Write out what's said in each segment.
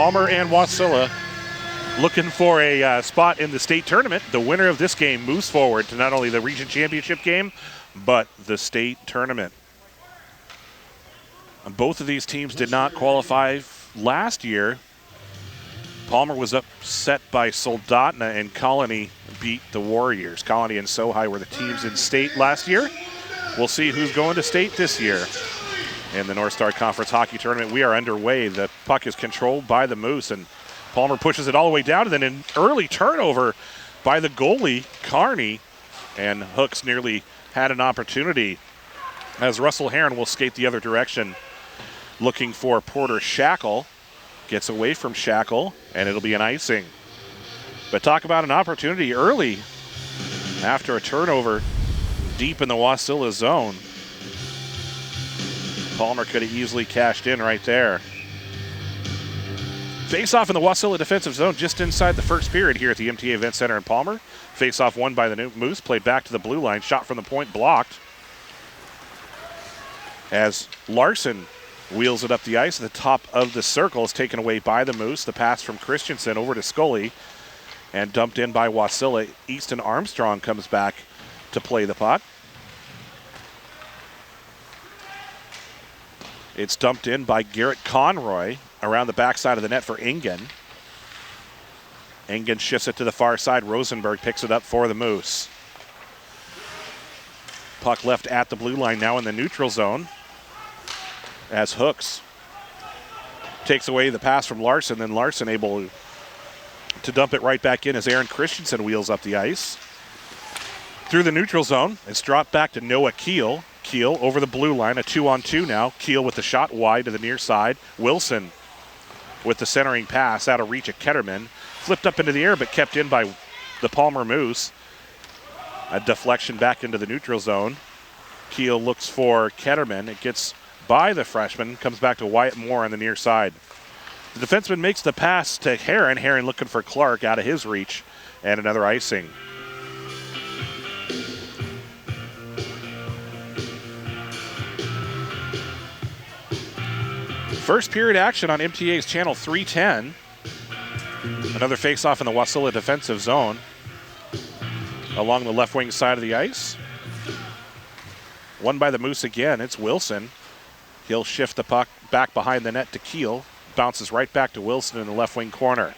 Palmer and Wasilla looking for a spot in the state tournament. The winner of this game moves forward to not only the region championship game, but the state tournament. Both of these teams did not qualify last year. Palmer was upset by Soldotna, and Colony beat the Warriors. Colony and Sohai were the teams in state last year. We'll see who's going to state this year. In the North Star Conference Hockey Tournament, we are underway. The puck is controlled by the Moose, and Palmer pushes it all the way down, and then an early turnover by the goalie, Carney, and Hooks nearly had an opportunity as Russell Heron will skate the other direction looking for Porter Shackle. Gets away from Shackle, and it'll be an icing. But talk about an opportunity early after a turnover deep in the Wasilla zone. Palmer could have easily cashed in right there. Face-off in the Wasilla defensive zone just inside the first period here at the MTA Event Center in Palmer. Face-off won by the Moose, played back to the blue line, shot from the point blocked. As Larson wheels it up the ice at the top of the circle, is taken away by the Moose. The pass from Christensen over to Scully and dumped in by Wasilla. Easton Armstrong comes back to play the puck. It's dumped in by Garrett Conroy around the backside of the net for Engen. Engen shifts it to the far side. Rosenberg picks it up for the Moose. Puck left at the blue line, now in the neutral zone, as Hooks takes away the pass from Larson, then Larson able to dump it right back in as Aaron Christensen wheels up the ice. Through the neutral zone, it's dropped back to Noah Keel. Keel over the blue line, a 2-on-2 now. Keel with the shot wide to the near side. Wilson with the centering pass out of reach at Ketterman. Flipped up into the air but kept in by the Palmer Moose. A deflection back into the neutral zone. Keel looks for Ketterman. It gets by the freshman, comes back to Wyatt Moore on the near side. The defenseman makes the pass to Heron. Heron looking for Clark out of his reach, and another icing. First period action on MTA's channel 310. Another face-off in the Wasilla defensive zone along the left wing side of the ice. Won by the Moose again. It's Wilson. He'll shift the puck back behind the net to Keel. Bounces right back to Wilson in the left wing corner.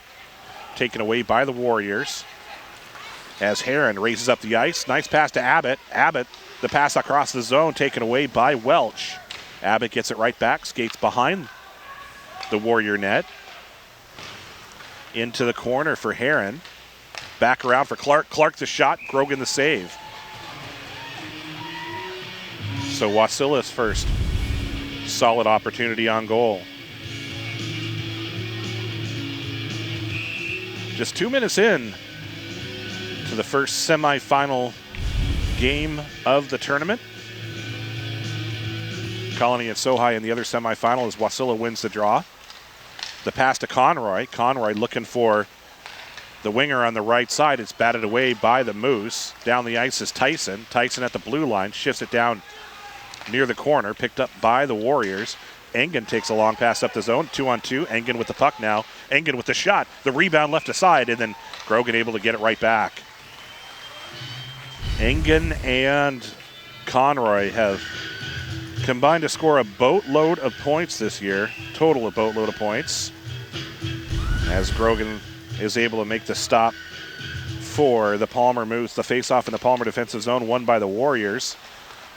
Taken away by the Warriors as Heron races up the ice. Nice pass to Abbott. Abbott, the pass across the zone, taken away by Welch. Abbott gets it right back, skates behind the Warrior net. Into the corner for Heron. Back around for Clark. Clark the shot, Grogan the save. So Wasilla's first solid opportunity on goal. Just 2 minutes in to the first semifinal game of the tournament. Colony and Sohai in the other semifinal as Wasilla wins the draw. The pass to Conroy. Conroy looking for the winger on the right side. It's batted away by the Moose. Down the ice is Tyson. Tyson at the blue line, shifts it down near the corner, picked up by the Warriors. Engen takes a long pass up the zone, 2-on-2. Engen with the puck now. Engen with the shot. The rebound left aside, and then Grogan able to get it right back. Engen and Conroy have combined to score a boatload of points this year. Total a boatload of points. As Grogan is able to make the stop for the Palmer Moose. The face-off in the Palmer defensive zone won by the Warriors.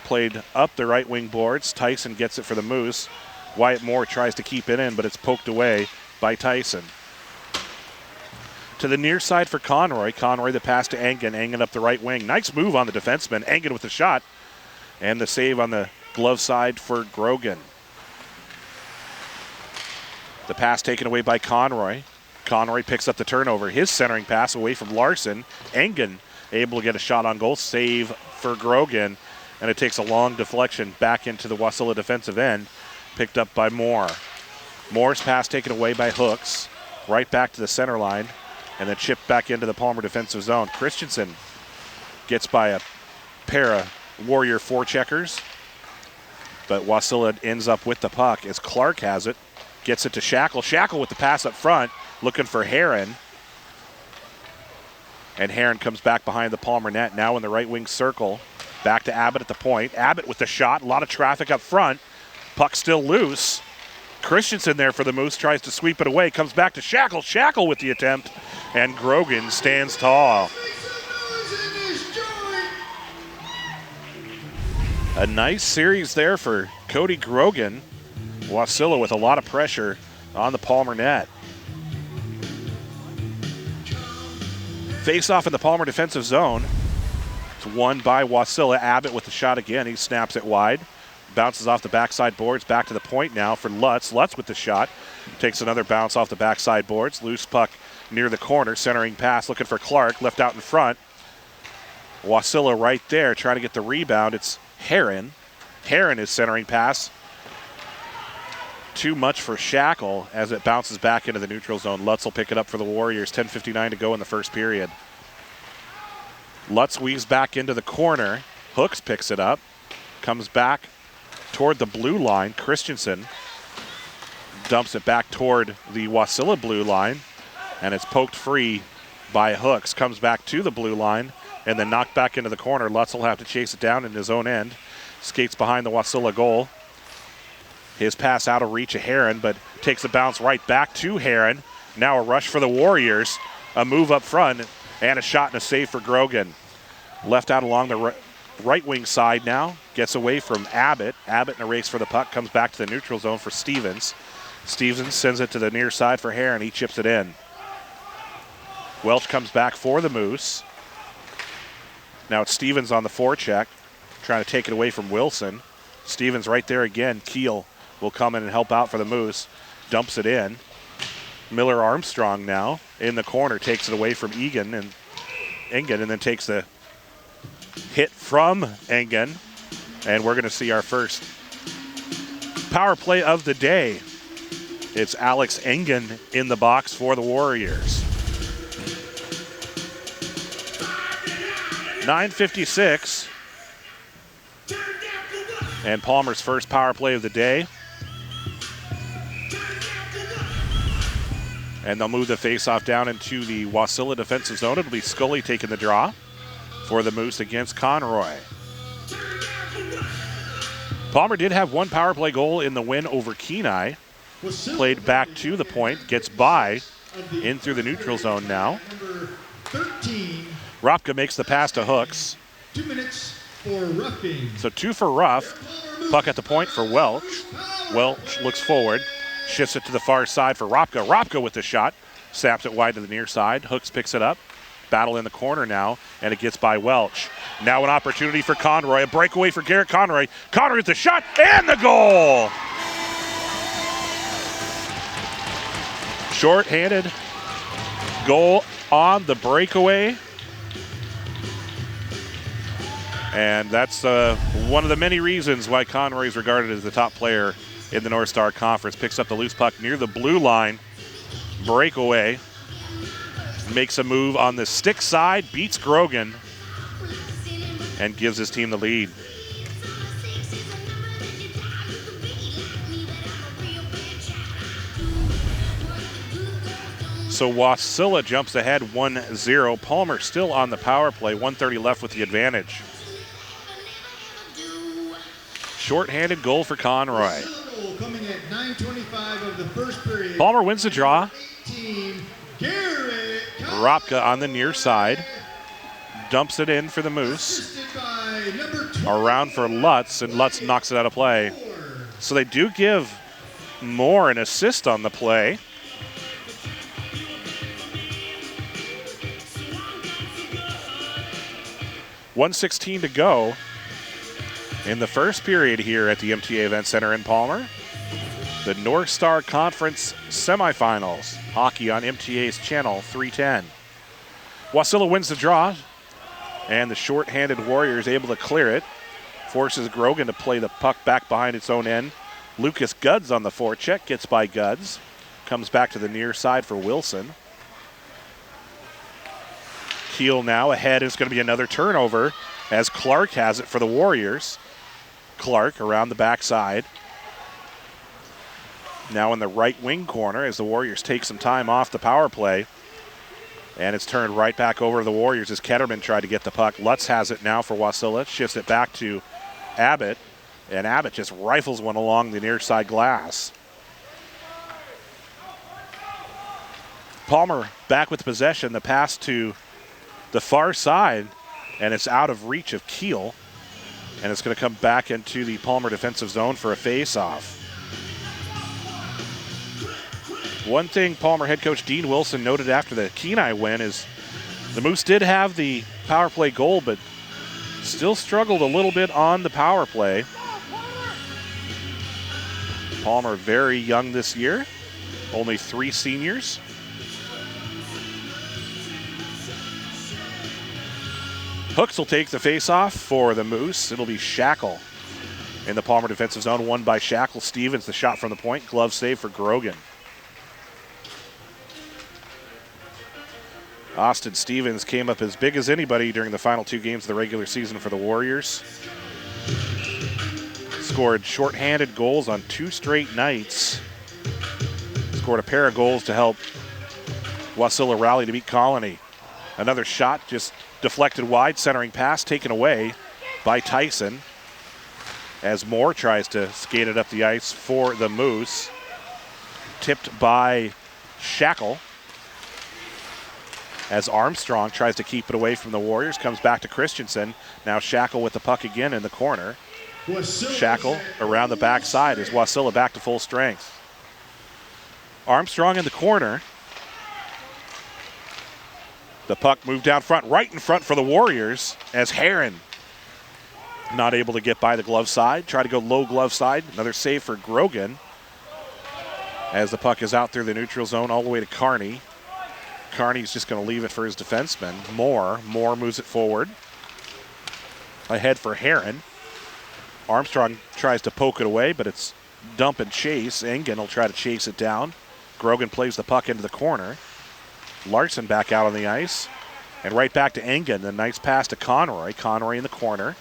Played up the right wing boards. Tyson gets it for the Moose. Wyatt Moore tries to keep it in, but it's poked away by Tyson. To the near side for Conroy. Conroy the pass to Engen. Engen up the right wing. Nice move on the defenseman. Engen with the shot. And the save on the glove side for Grogan. The pass taken away by Conroy. Conroy picks up the turnover. His centering pass away from Larson. Engen able to get a shot on goal. Save for Grogan. And it takes a long deflection back into the Wasilla defensive end. Picked up by Moore. Moore's pass taken away by Hooks. Right back to the center line. And then chipped back into the Palmer defensive zone. Christensen gets by a pair of Warrior forecheckers. But Wasilla ends up with the puck as Clark has it. Gets it to Shackle. Shackle with the pass up front, looking for Heron. And Heron comes back behind the Palmer net, now in the right wing circle. Back to Abbott at the point. Abbott with the shot, a lot of traffic up front. Puck still loose. Christensen there for the Moose, tries to sweep it away, comes back to Shackle. Shackle with the attempt, and Grogan stands tall. A nice series there for Cody Grogan. Wasilla with a lot of pressure on the Palmer net. Face off in the Palmer defensive zone. It's won by Wasilla. Abbott with the shot again. He snaps it wide. Bounces off the backside boards. Back to the point now for Lutz. Lutz with the shot. Takes another bounce off the backside boards. Loose puck near the corner. Centering pass looking for Clark. Left out in front. Wasilla right there trying to get the rebound. It's Heron. Heron is centering pass. Too much for Shackle as it bounces back into the neutral zone. Lutz will pick it up for the Warriors. 10:59 to go in the first period. Lutz weaves back into the corner. Hooks picks it up. Comes back toward the blue line. Christensen dumps it back toward the Wasilla blue line. And it's poked free by Hooks. Comes back to the blue line and then knocked back into the corner. Lutz will have to chase it down in his own end. Skates behind the Wasilla goal. His pass out of reach of Heron, but takes a bounce right back to Heron. Now a rush for the Warriors. A move up front and a shot and a save for Grogan. Left out along the right wing side now. Gets away from Abbott. Abbott in a race for the puck. Comes back to the neutral zone for Stevens. Stevens sends it to the near side for Heron. He chips it in. Welch comes back for the Moose. Now it's Stevens on the forecheck. Trying to take it away from Wilson. Stevens right there again. Keel will come in and help out for the Moose. Dumps it in. Miller Armstrong now in the corner. Takes it away from Engen and then takes the hit from Engen. And we're going to see our first power play of the day. It's Alex Engen in the box for the Warriors. 9:56. And Palmer's first power play of the day. And they'll move the faceoff down into the Wasilla defensive zone. It'll be Scully taking the draw for the Moose against Conroy. Palmer did have one power play goal in the win over Kenai. Played back to the point, gets by in through the neutral zone now. Ropka makes the pass to Hooks. 2 minutes for roughing. So 2 for Ruff. Puck at the point for Welch. Welch looks forward. Shifts it to the far side for Ropka. Ropka with the shot. Saps it wide to the near side. Hooks picks it up. Battle in the corner now, and it gets by Welch. Now an opportunity for Conroy. A breakaway for Garrett Conroy. Conroy with the shot and the goal! Short-handed goal on the breakaway. And that's one of the many reasons why Conroy is regarded as the top player in the North Star Conference. Picks up the loose puck near the blue line. Breakaway. Makes a move on the stick side. Beats Grogan. And gives his team the lead. So Wasilla jumps ahead 1-0. Palmer still on the power play. 1:30 left with the advantage. Short-handed goal for Conroy. Coming at 9:25 of the first period. Palmer wins the draw. 18, Garrett Ropka on the near side. Dumps it in for the Moose. Around for Lutz, and Lutz knocks it out of play. So they do give Moore an assist on the play. .116 to go in the first period here at the MTA Event Center in Palmer. The North Star Conference Semifinals. Hockey on MTA's channel 310. Wasilla wins the draw, and the short-handed Warriors able to clear it. Forces Grogan to play the puck back behind its own end. Lucas Guds on the forecheck, gets by Guds. Comes back to the near side for Wilson. Keel now ahead. It's going to be another turnover as Clark has it for the Warriors. Clark around the backside. Now in the right wing corner as the Warriors take some time off the power play. And it's turned right back over to the Warriors as Ketterman tried to get the puck. Lutz has it now for Wasilla. Shifts it back to Abbott. And Abbott just rifles one along the near side glass. Palmer back with the possession. The pass to the far side. And it's out of reach of Keel. And it's going to come back into the Palmer defensive zone for a face-off. One thing Palmer head coach Dean Wilson noted after the Kenai win is the Moose did have the power play goal, but still struggled a little bit on the power play. Palmer very young this year, only 3 seniors. Hooks will take the face-off for the Moose. It'll be Shackle in the Palmer defensive zone, won by Shackle. Stevens, the shot from the point, glove save for Grogan. Austin Stevens came up as big as anybody during the final 2 games of the regular season for the Warriors. Scored shorthanded goals on 2 straight nights. Scored a pair of goals to help Wasilla rally to beat Colony. Another shot just deflected wide, centering pass taken away by Tyson as Moore tries to skate it up the ice for the Moose. Tipped by Shackle. As Armstrong tries to keep it away from the Warriors, comes back to Christensen. Now Shackle with the puck again in the corner. Shackle around the backside as Wasilla back to full strength. Armstrong in the corner. The puck moved down front, right in front for the Warriors as Heron not able to get by the glove side. Try to go low glove side. Another save for Grogan as the puck is out through the neutral zone all the way to Kearney. Kearney's just going to leave it for his defenseman. Moore moves it forward. Ahead for Heron. Armstrong tries to poke it away, but it's dump and chase. Engen will try to chase it down. Grogan plays the puck into the corner. Larson back out on the ice. And right back to Engen. A nice pass to Conroy. Conroy in the corner.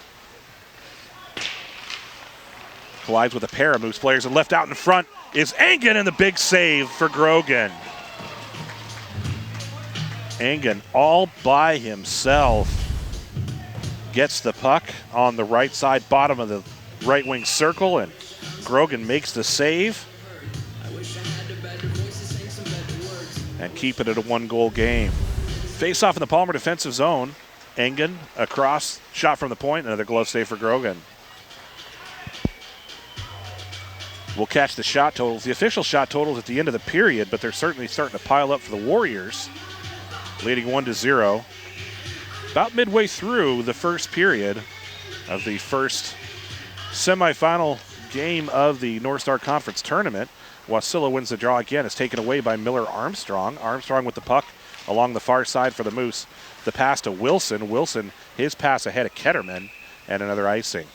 Collides with a pair of Moose players. And left out in front is Engen, and the big save for Grogan. Engen all by himself gets the puck on the right side, bottom of the right wing circle, and Grogan makes the save and keep it at a 1-goal game. Face off in the Palmer defensive zone. Engen across, shot from the point, another glove save for Grogan. We'll catch the shot totals. The official shot totals at the end of the period, but they're certainly starting to pile up for the Warriors. Leading 1-0. About midway through the first period of the first semifinal game of the North Star Conference tournament. Wasilla wins the draw again. It's taken away by Miller Armstrong. Armstrong with the puck along the far side for the Moose. The pass to Wilson. Wilson, his pass ahead of Ketterman, and another icing.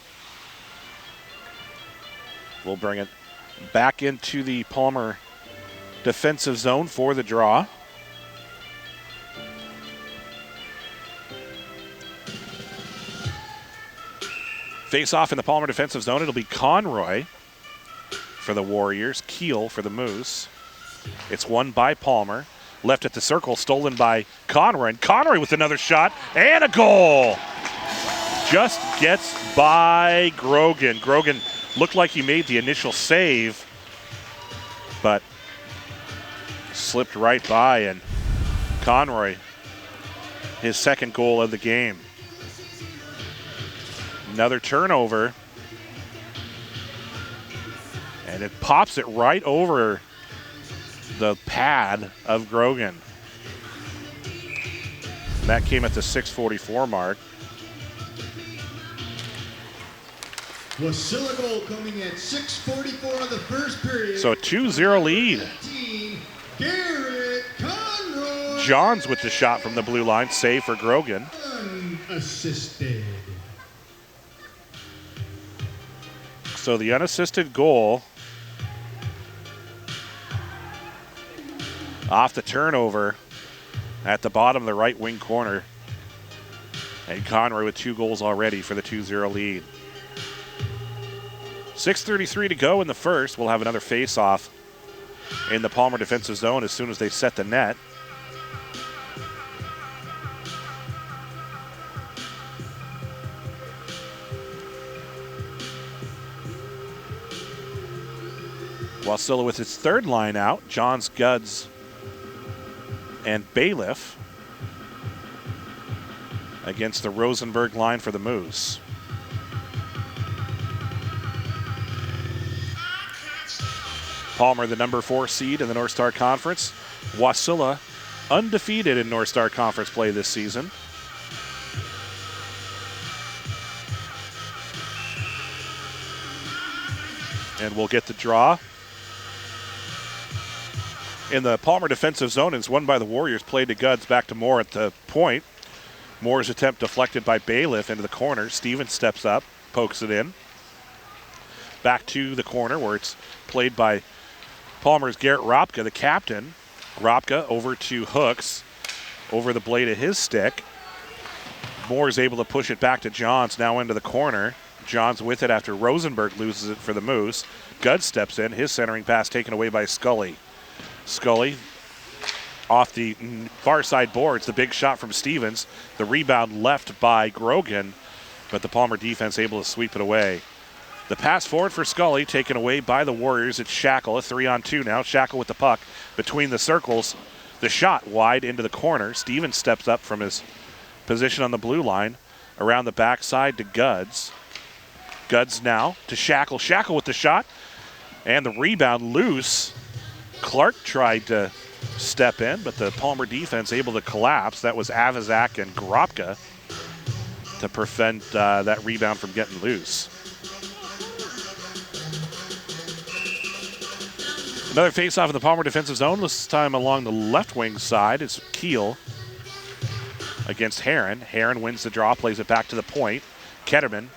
We'll bring it back into the Palmer defensive zone for the draw. Face off in the Palmer defensive zone. It'll be Conroy for the Warriors, Keel for the Moose. It's won by Palmer. Left at the circle, stolen by Conroy. And Conroy with another shot and a goal. Just gets by Grogan. Grogan looked like he made the initial save, but slipped right by, and Conroy, his second goal of the game. Another turnover, and it pops it right over the pad of Grogan. That came at the 6:44 mark. Wasilla goal coming at 6:44 of the first period. So a 2-0 lead. Garrett Conroy. Johns with the shot from the blue line, save for Grogan. Unassisted. So the unassisted goal off the turnover at the bottom of the right wing corner. And Conroy with 2 goals already for the 2-0 lead. 6:33 to go in the first. We'll have another face-off in the Palmer defensive zone as soon as they set the net. Wasilla with his third line out, Johns, Guds, and Bailiff against the Rosenberg line for the Moose. Palmer, the number 4 seed in the North Star Conference. Wasilla, undefeated in North Star Conference play this season. And we'll get the draw. In the Palmer defensive zone, it's won by the Warriors, played to Guds, back to Moore at the point. Moore's attempt deflected by Bailiff into the corner. Stevens steps up, pokes it in. Back to the corner where it's played by Palmer's Garrett Ropka, the captain. Ropka over to Hooks, over the blade of his stick. Moore is able to push it back to Johns, now into the corner. Johns with it after Rosenberg loses it for the Moose. Guds steps in, his centering pass taken away by Scully. Scully off the far side boards, the big shot from Stevens. The rebound left by Grogan, but the Palmer defense able to sweep it away. The pass forward for Scully, taken away by the Warriors. It's Shackle, a 3-on-2 now. Shackle with the puck between the circles. The shot wide into the corner. Stevens steps up from his position on the blue line, around the backside to Guds. Guds now to Shackle. Shackle with the shot, and the rebound loose. Clark tried to step in, but the Palmer defense able to collapse. That was Avazak and Gropka to prevent that rebound from getting loose. Another face-off in the Palmer defensive zone, this time along the left wing side. It's Keel against Heron. Heron wins the draw, plays it back to the point. Ketterman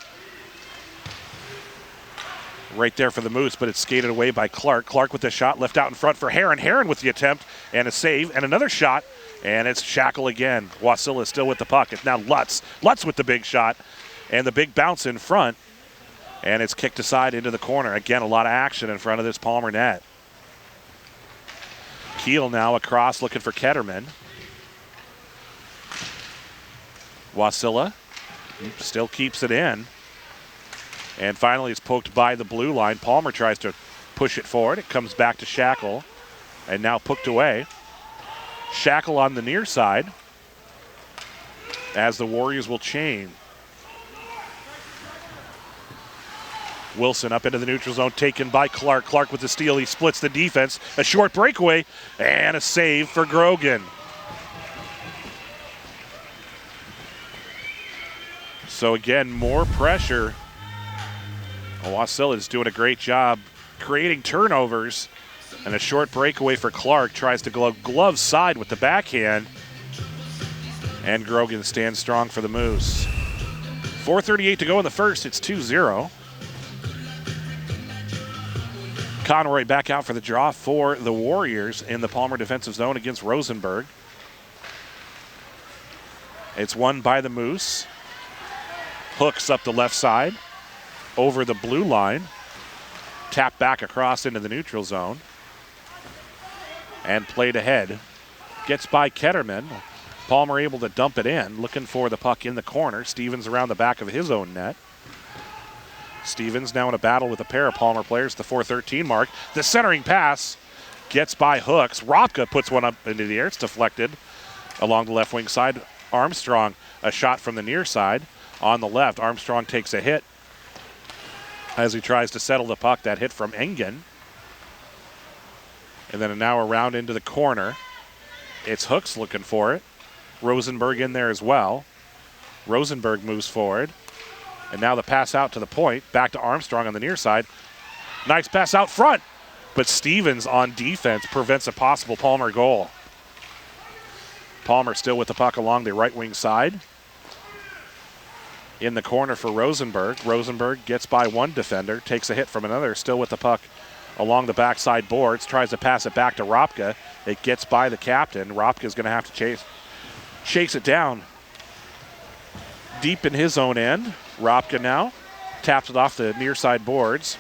right there for the Moose, but it's skated away by Clark. Clark with the shot, left out in front for Heron. Heron with the attempt and a save, and another shot, and it's Shackle again. Wasilla still with the puck. It's now Lutz. Lutz with the big shot, and the big bounce in front, and it's kicked aside into the corner. Again, a lot of action in front of this Palmer net. Keel now across, looking for Ketterman. Wasilla still keeps it in. And finally, it's poked by the blue line. Palmer tries to push it forward. It comes back to Shackle, and now poked away. Shackle on the near side as the Warriors will chain. Wilson up into the neutral zone, taken by Clark. Clark with the steal. He splits the defense. A short breakaway, and a save for Grogan. So again, more pressure. Wasilla is doing a great job creating turnovers, and a short breakaway for Clark. Tries to glove side with the backhand, and Grogan stands strong for the Moose. 4:38 to go in the first. It's 2-0. Conroy back out for the draw for the Warriors in the Palmer defensive zone against Rosenberg. It's won by the Moose. Hooks up the left side, over the blue line, tap back across into the neutral zone, and played ahead. Gets by Ketterman. Palmer able to dump it in, looking for the puck in the corner. Stevens around the back of his own net. Stevens now in a battle with a pair of Palmer players, the 4:13 mark. The centering pass gets by Hooks. Ropka puts one up into the air. It's deflected along the left wing side. Armstrong, a shot from the near side on the left. Armstrong takes a hit as he tries to settle the puck. That hit from Engen. And then now around into the corner. It's Hooks looking for it. Rosenberg in there as well. Rosenberg moves forward. And now the pass out to the point. Back to Armstrong on the near side. Nice pass out front. But Stevens on defense prevents a possible Palmer goal. Palmer still with the puck along the right wing side. In the corner for Rosenberg. Rosenberg gets by one defender, takes a hit from another, still with the puck along the backside boards, tries to pass it back to Ropka. It gets by the captain. Ropka's going to have to chase it down deep in his own end. Ropka now taps it off the near side boards.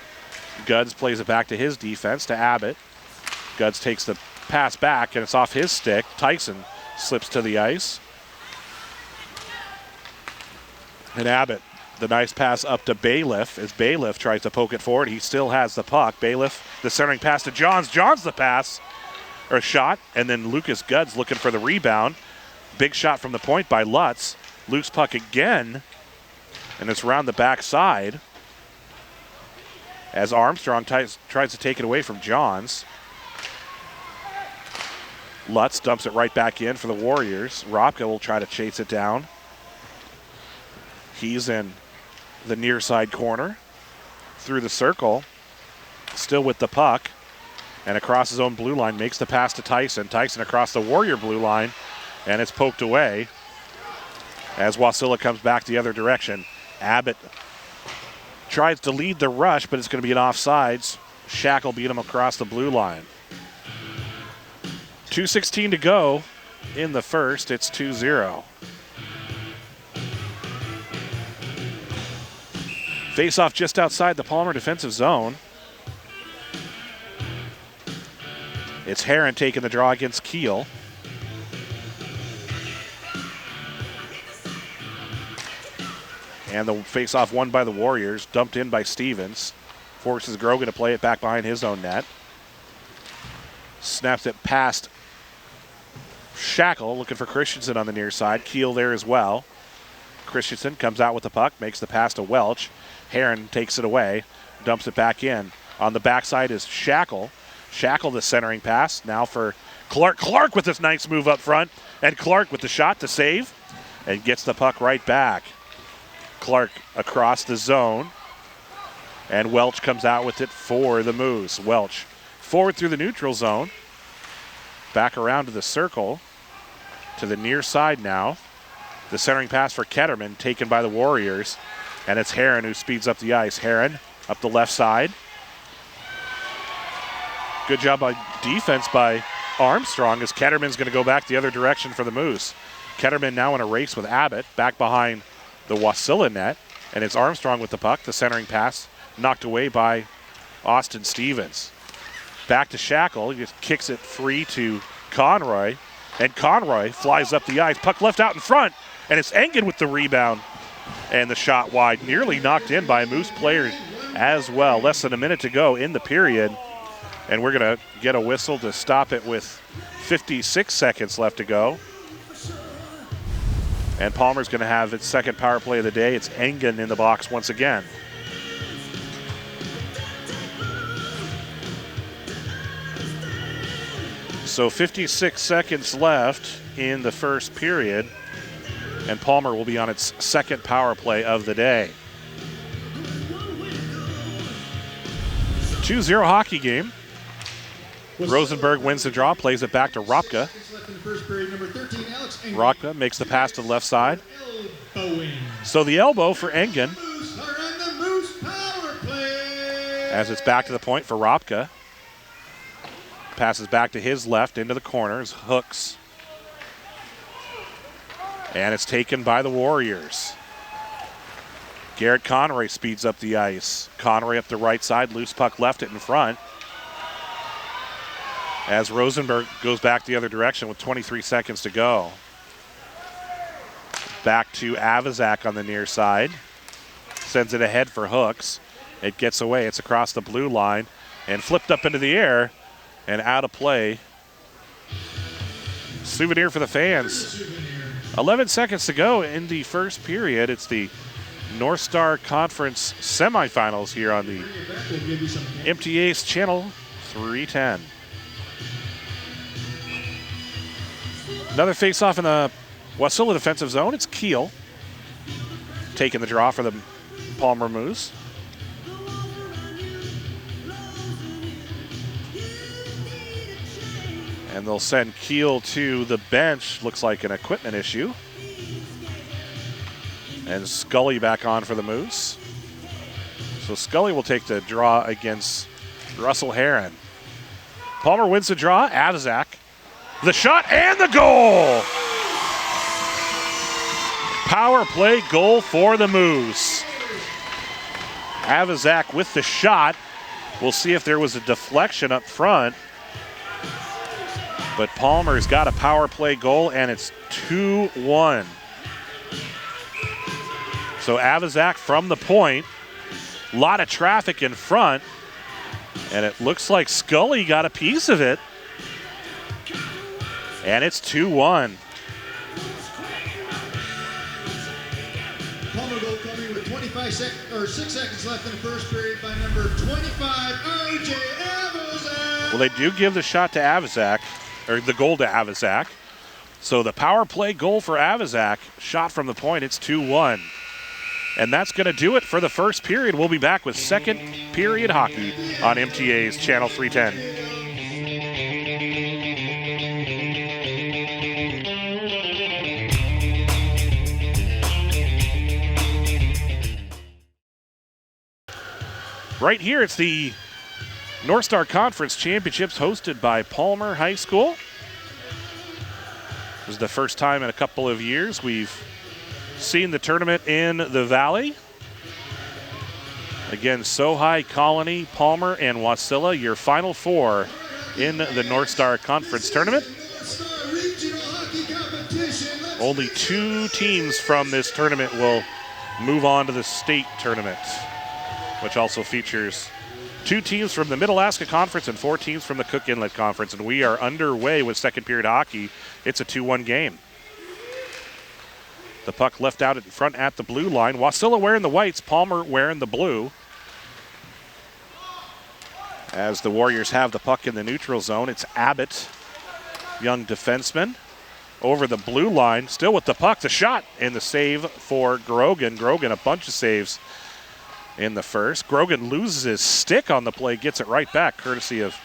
Guds plays it back to his defense, to Abbott. Guds takes the pass back, and it's off his stick. Tyson slips to the ice. And Abbott, the nice pass up to Bailiff as Bailiff tries to poke it forward. He still has the puck. Bailiff, the centering pass to Johns. Johns the pass, or shot, and then Lucas Guds looking for the rebound. Big shot from the point by Lutz. Loose puck again, and it's around the backside as Armstrong tries to take it away from Johns. Lutz dumps it right back in for the Warriors. Robka will try to chase it down. He's in the near side corner, through the circle, still with the puck, and across his own blue line, makes the pass to Tyson. Tyson across the Warrior blue line, and it's poked away as Wasilla comes back the other direction. Abbott tries to lead the rush, but it's going to be an offsides. Shackle beat him across the blue line. 2:16 to go in the first. It's 2-0. Face-off just outside the Palmer defensive zone. It's Heron taking the draw against Keel. And the face-off won by the Warriors, dumped in by Stevens. Forces Grogan to play it back behind his own net. Snaps it past Shackle, looking for Christensen on the near side. Keel there as well. Christensen comes out with the puck, makes the pass to Welch. Heron takes it away, dumps it back in. On the backside is Shackle. Shackle, the centering pass, now for Clark. Clark with this nice move up front, and Clark with the shot to save, and gets the puck right back. Clark across the zone, and Welch comes out with it for the Moose. Welch forward through the neutral zone, back around to the circle, to the near side now. The centering pass for Ketterman, taken by the Warriors, and it's Heron who speeds up the ice. Heron up the left side. Good job by defense by Armstrong as Ketterman's going to go back the other direction for the Moose. Ketterman now in a race with Abbott, back behind the Wasilla net, and it's Armstrong with the puck. The centering pass knocked away by Austin Stevens. Back to Shackle. He just kicks it free to Conroy, and Conroy flies up the ice. Puck left out in front, and it's Engen with the rebound, and the shot wide, nearly knocked in by a Moose player as well. Less than a minute to go in the period, and we're going to get a whistle to stop it with 56 seconds left to go. And Palmer's going to have its second power play of the day. It's Engen in the box once again. So 56 seconds left in the first period, and Palmer will be on its second power play of the day. 2-0 hockey game. Rosenberg wins the draw, plays it back to Robka. Robka makes the pass to the left side. So the elbow for Engen. As it's back to the point for Robka. Passes back to his left into the corners, hooks. And it's taken by the Warriors. Garrett Conroy speeds up the ice. Conroy up the right side, loose puck left it in front. As Rosenberg goes back the other direction with 23 seconds to go. Back to Avazak on the near side. Sends it ahead for Hooks. It gets away. It's across the blue line and flipped up into the air and out of play. Souvenir for the fans. 11 seconds to go in the first period. It's the North Star Conference semifinals here on the Empty Ace Channel 310. Another face-off in the Wasilla defensive zone. It's Keel taking the draw for the Palmer Moose. And they'll send Keel to the bench. Looks like an equipment issue. And Scully back on for the Moose. So Scully will take the draw against Russell Heron. Palmer wins the draw. Avazak. The shot and the goal. Power play goal for the Moose. Avazak with the shot. We'll see if there was a deflection up front. But Palmer's got a power play goal, and it's 2-1. So Avizak from the point. A lot of traffic in front. And it looks like Scully got a piece of it. And it's 2-1. Palmer goal coming with 6 seconds left in the first period by number 25, R.J. Avizak. Well, they do give the shot to Avizak, or the goal to Avizak. So the power play goal for Avizak, shot from the point, it's 2-1. And that's going to do it for the first period. We'll be back with second period hockey on MTA's Channel 310. Right here, it's the North Star Conference Championships hosted by Palmer High School. This is the first time in a couple of years we've seen the tournament in the Valley. Again, Sohai, Colony, Palmer, and Wasilla, your final four in the North Star Conference tournament. Only 2 teams from this tournament will move on to the state tournament, which also features 2 teams from the Mid-Alaska Conference and 4 teams from the Cook Inlet Conference. And we are underway with second period hockey. It's a 2-1 game. The puck left out in front at the blue line. Wasilla wearing the whites, Palmer wearing the blue. As the Warriors have the puck in the neutral zone, it's Abbott, young defenseman, over the blue line, still with the puck. The shot and the save for Grogan. Grogan, a bunch of saves in the first. Grogan loses his stick on the play, gets it right back, courtesy of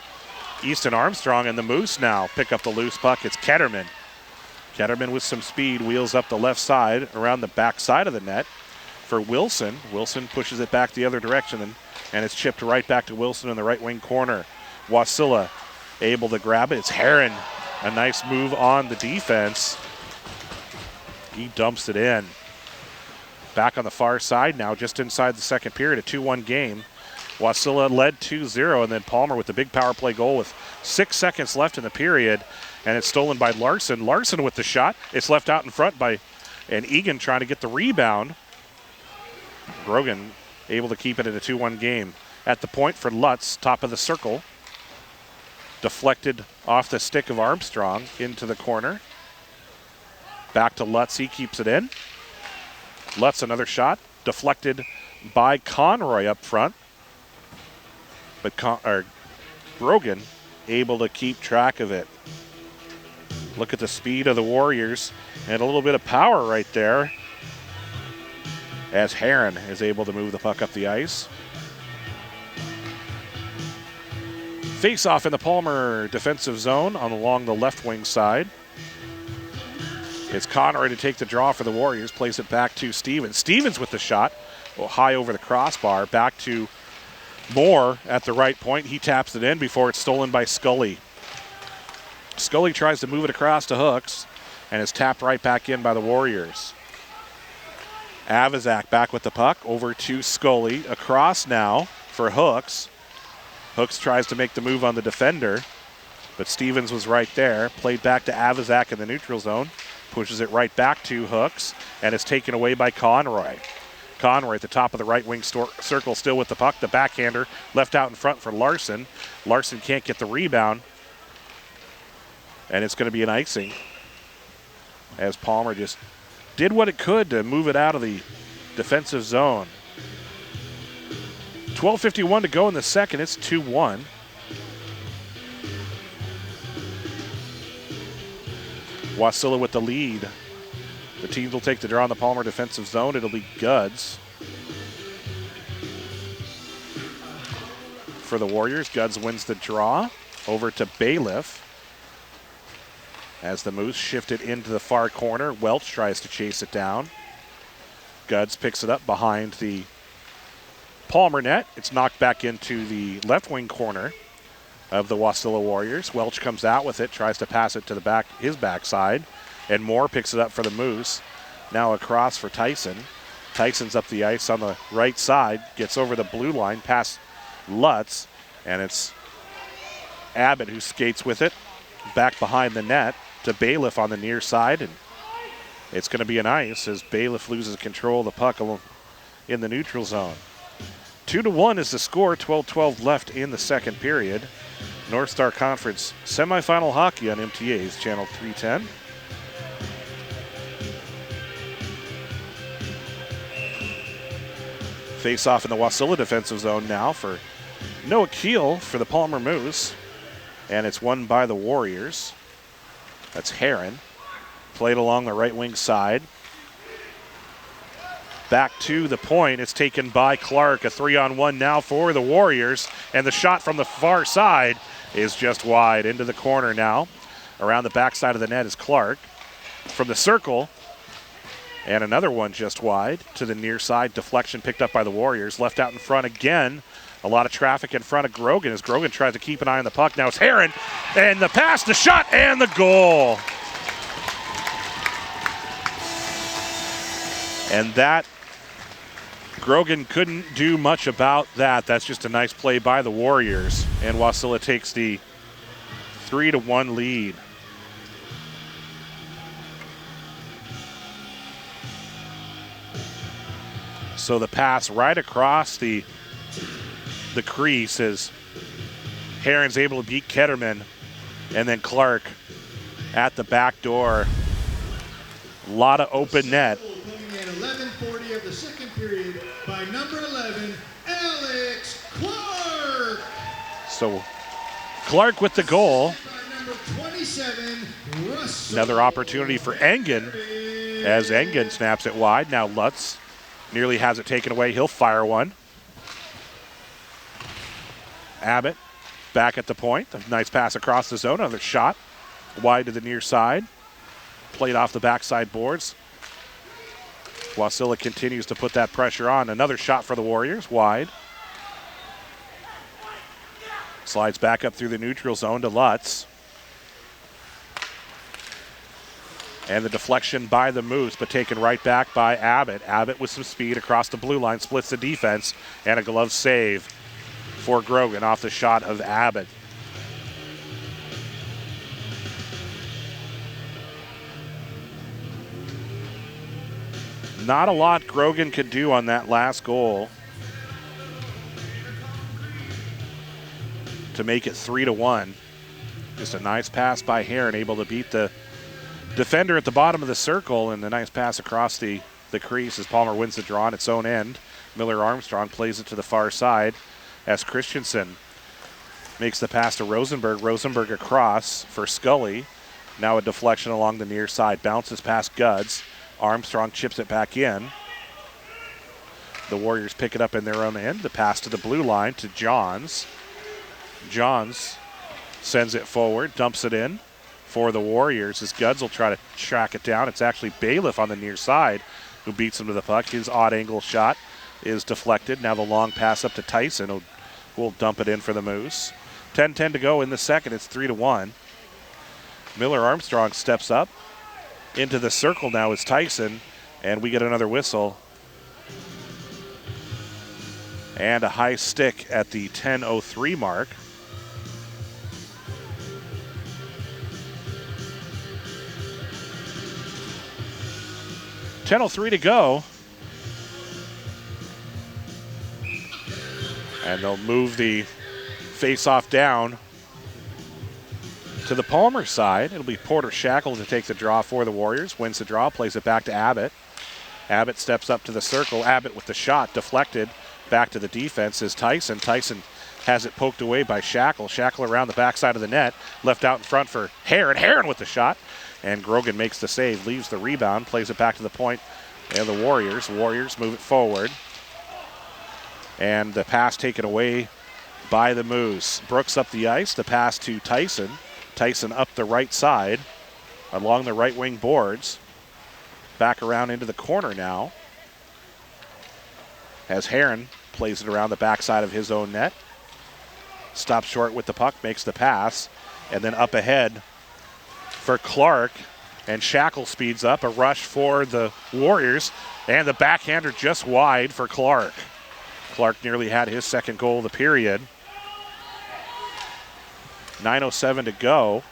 Easton Armstrong. And the Moose now pick up the loose puck. It's Ketterman. Ketterman with some speed wheels up the left side around the back side of the net for Wilson. Wilson pushes it back the other direction, and it's chipped right back to Wilson in the right wing corner. Wasilla able to grab it. It's Heron. A nice move on the defense. He dumps it in. Back on the far side now, just inside the second period, a 2-1 game. Wasilla led 2-0, and then Palmer with the big power play goal with 6 seconds left in the period, and it's stolen by Larson. Larson with the shot. It's left out in front by and Egan trying to get the rebound. Grogan able to keep it in a 2-1 game. At the point for Lutz, top of the circle. Deflected off the stick of Armstrong into the corner. Back to Lutz, he keeps it in. Lutz another shot, deflected by Conroy up front. But Grogan able to keep track of it. Look at the speed of the Warriors and a little bit of power right there as Heron is able to move the puck up the ice. Face-off in the Palmer defensive zone along the left wing side. It's Conroy to take the draw for the Warriors, plays it back to Stevens. Stevens with the shot, high over the crossbar, back to Moore at the right point. He taps it in before it's stolen by Scully. Scully tries to move it across to Hooks and is tapped right back in by the Warriors. Avizak back with the puck over to Scully. Across now for Hooks. Hooks tries to make the move on the defender, but Stevens was right there. Played back to Avizak in the neutral zone. Pushes it right back to Hooks and is taken away by Conroy. Conroy at the top of the right wing circle still with the puck. The backhander left out in front for Larson. Larson can't get the rebound. And it's going to be an icing as Palmer just did what it could to move it out of the defensive zone. 12:51 to go in the second. It's 2-1. Wasilla with the lead. The teams will take the draw in the Palmer defensive zone. It'll be Guds. For the Warriors, Guds wins the draw over to Bailiff. As the Moose shifted into the far corner, Welch tries to chase it down. Guds picks it up behind the Palmer net. It's knocked back into the left wing corner of the Wasilla Warriors. Welch comes out with it, tries to pass it to the back, his backside, and Moore picks it up for the Moose. Now across for Tyson. Tyson's up the ice on the right side, gets over the blue line past Lutz, and it's Abbott who skates with it. back behind the net to Bailiff on the near side, and it's going to be an ice as Bailiff loses control of the puck in the neutral zone. 2-1 is the score, 12-12 left in the second period. North Star Conference semifinal hockey on MTA's Channel 310. Face off in the Wasilla defensive zone now for Noah Keel for the Palmer Moose. And it's won by the Warriors. That's Heron. Played along the right wing side. Back to the point. It's taken by Clark. A 3-on-1 now for the Warriors. And the shot from the far side is just wide into the corner now. Around the backside of the net is Clark. From the circle. And another one just wide to the near side. Deflection picked up by the Warriors. Left out in front again. A lot of traffic in front of Grogan as Grogan tries to keep an eye on the puck. Now it's Heron. And the pass, the shot, and the goal. And that, Grogan couldn't do much about that. That's just a nice play by the Warriors. And Wasilla takes the 3-1 lead. So the pass right across the crease as Heron's able to beat Ketterman, and then Clark at the back door. A lot of open net. Coming in 11:40 of the second period by number 11, Alex Clark. So Clark with the goal. By number 27, Russell. Another opportunity for Engen as Engen snaps it wide. Now Lutz nearly has it taken away. He'll fire one. Abbott back at the point. A nice pass across the zone. Another shot wide to the near side. Played off the backside boards. Wasilla continues to put that pressure on. Another shot for the Warriors, wide. Slides back up through the neutral zone to Lutz. And the deflection by the Moose, but taken right back by Abbott. Abbott with some speed across the blue line, splits the defense, and a glove save for Grogan off the shot of Abbott. Not a lot Grogan could do on that last goal to make it 3-1. Just a nice pass by Heron, able to beat the defender at the bottom of the circle, and a nice pass across the crease as Palmer wins the draw on its own end. Miller Armstrong plays it to the far side as Christensen makes the pass to Rosenberg. Rosenberg across for Scully. Now a deflection along the near side. Bounces past Guds. Armstrong chips it back in. The Warriors pick it up in their own end. The pass to the blue line to Johns. Johns sends it forward, dumps it in for the Warriors as Guds will try to track it down. It's actually Bailiff on the near side who beats him to the puck. His odd angle shot is deflected. Now the long pass up to Tyson who will dump it in for the Moose. 10-10 to go in the second. It's 3-1. Miller Armstrong steps up. Into the circle now is Tyson, and we get another whistle. And a high stick at the 10:03 mark. .10:03 to go. And they'll move the face-off down to the Palmer side. It'll be Porter Shackle to take the draw for the Warriors. Wins the draw, plays it back to Abbott. Abbott steps up to the circle. Abbott with the shot, deflected. Back to the defense is Tyson. Tyson has it poked away by Shackle. Shackle around the backside of the net. Left out in front for Heron. Heron with the shot. And Grogan makes the save, leaves the rebound, plays it back to the point. And the Warriors move it forward. And the pass taken away by the Moose. Brooks up the ice. The pass to Tyson. Tyson up the right side along the right wing boards. Back around into the corner now as Heron plays it around the backside of his own net. Stops short with the puck, makes the pass, and then up ahead for Clark. And Shackle speeds up. A rush for the Warriors, and the backhander just wide for Clark. Clark nearly had his second goal of the period. 9:07 to go.